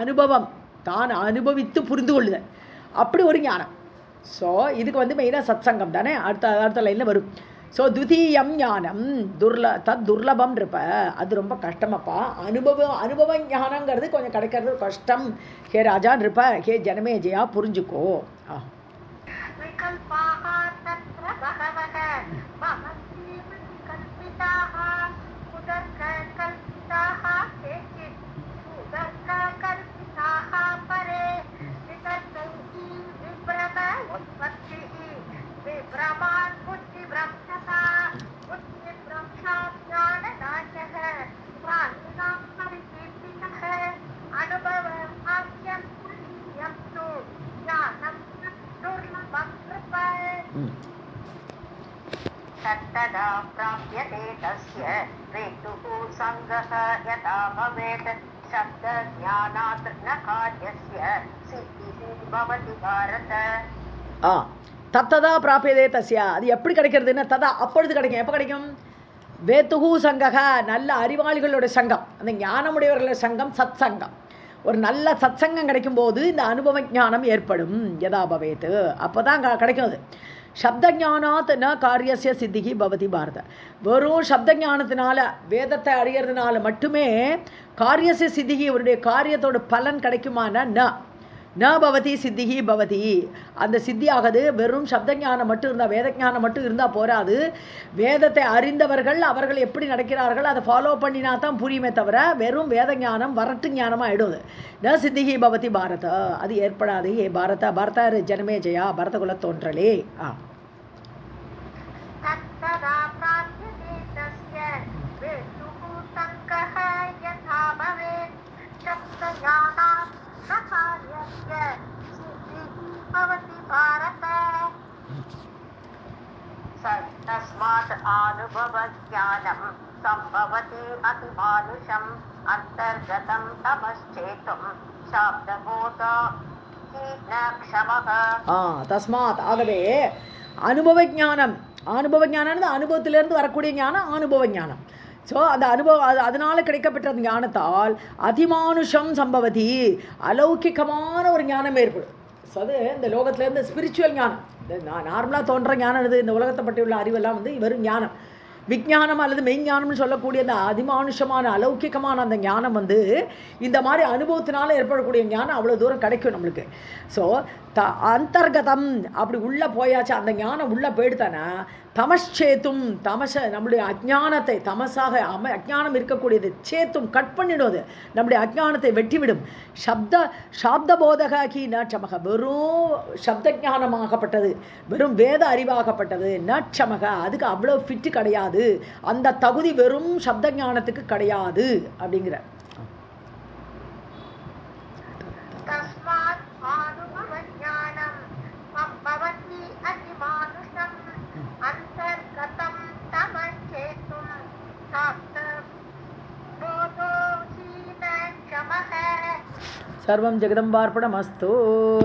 [SPEAKER 2] அனுபவம் தான் அனுபவித்து புரிந்து கொள்ளுதல், அப்படி ஒரு ஞானம். ஸோ இதுக்கு மெயினாக சத் சங்கம் தானே அடுத்த லைனில் வரும். ஸோ துவீயம் ஞானம் துர்லபம் இருப்ப அது ரொம்ப கஷ்டமப்பா. அனுபவ ஞானங்கிறது கொஞ்சம் கிடைக்கிறது கஷ்டம். ஹே ராஜா இருப்ப, ஹே ஜனமே ஜெயா புரிஞ்சுக்கோ.
[SPEAKER 1] तदा प्राप्यते तस्य वेतुः सङ्गः यथा भवेत् शब्दज्ञानात् न कार्यस्य सिद्धिः भवति भारत.
[SPEAKER 2] தத்ததா பிராபியதே தஸ்யா. அது எப்படி கிடைக்கிறதுன்னா ததா அப்பொழுது கிடைக்கும். எப்போ கிடைக்கும்? வேத்துகு சங்கக, நல்ல அறிவாளிகளோட சங்கம், அந்த ஞானமுடையவர்களோட சங்கம் சத் சங்கம். ஒரு நல்ல சத் சங்கம் கிடைக்கும்போது இந்த அனுபவ ஞானம் ஏற்படும். யதா பவேத், அப்போ தான் கிடைக்கும். அது சப்த ஞானாத் ந காரியசிய சித்திகி பவதி பாரத. வெறும் சப்த ஞானத்தினால வேதத்தை அறியறதுனால மட்டுமே காரியசிய சித்திகி, இவருடைய காரியத்தோட பலன் கிடைக்குமான ந பவதி சித்திகி பவதி. அந்த சித்தி ஆகுது வெறும் சப்த ஞானம் மட்டும் இருந்தால், வேத ஞானம் மட்டும் இருந்தால் போராது. வேதத்தை அறிந்தவர்கள் அவர்கள் எப்படி நடக்கிறார்கள் அதை ஃபாலோ பண்ணினா தான் புரியுமே தவிர வெறும் வேத ஞானம் வரட்டு ஞானமாக ஆகிடுது. ந சித்திகி பவதி பாரத, அது ஏற்படாது. ஏ பாரத ஜனமே ஜெயா, பரத குல தோன்றலே.
[SPEAKER 1] तस्मात् अनुभवज्ञानं सम्भवति अतिमानुषम् अन्तर्गतं तमश्चेतुं शाब्दबोधो हि न क्षमः.
[SPEAKER 2] தஸ்மாத், ஆகவே அனுபவ ஞானம் அனுபவத்திலிருந்து வரக்கூடிய ஞானம் அனுபவ ஞானம். ஸோ அந்த அதனால் கிடைக்கப்பட்ட ஞானத்தால் அதிமானுஷம் சம்பவதி, அலௌகிகமான ஒரு ஞானம் ஏற்படும். ஸோ அது இந்த லோகத்திலேருந்து ஸ்பிரிச்சுவல் ஞானம், இந்த நார்மலாக தோன்ற ஞானம் இது. இந்த உலகத்தை பற்றியுள்ள அறிவெல்லாம் வெறும் ஞானம். விஞ்ஞானம் அல்லது மெய்ஞானம்னு சொல்லக்கூடிய அந்த அதிமானுஷமான அலௌகிகமான அந்த ஞானம் வந்து இந்த மாதிரி அனுபவத்தினால ஏற்படக்கூடிய ஞானம் அவ்வளோ தூரம் கிடைக்கும் நம்மளுக்கு. ஸோ அந்தர்கதம் அப்படி உள்ளே போயாச்சு, அந்த ஞானம் உள்ளே போயிடுத்தானே தமஸ்சேத்தும், நம்முடைய அஜ்ஞானத்தை தமசாக அஜ்ஞானம் இருக்கக்கூடியது சேத்தும் கட் பண்ணிடுவது, நம்முடைய அஜ்ஞானத்தை வெட்டிவிடும். சாப்த போதகாக்கி நட்சமக, வெறும் சப்த ஞானமாகப்பட்டது, வெறும் வேத அறிவாகப்பட்டது நட்சமக, அதுக்கு அவ்வளோ ஃபிட்டு கிடையாது, அந்த தகுதி வெறும் சப்த ஞானத்துக்கு கிடையாது அப்படிங்கிற. सर्वं जगदम्बार्पणमस्तु.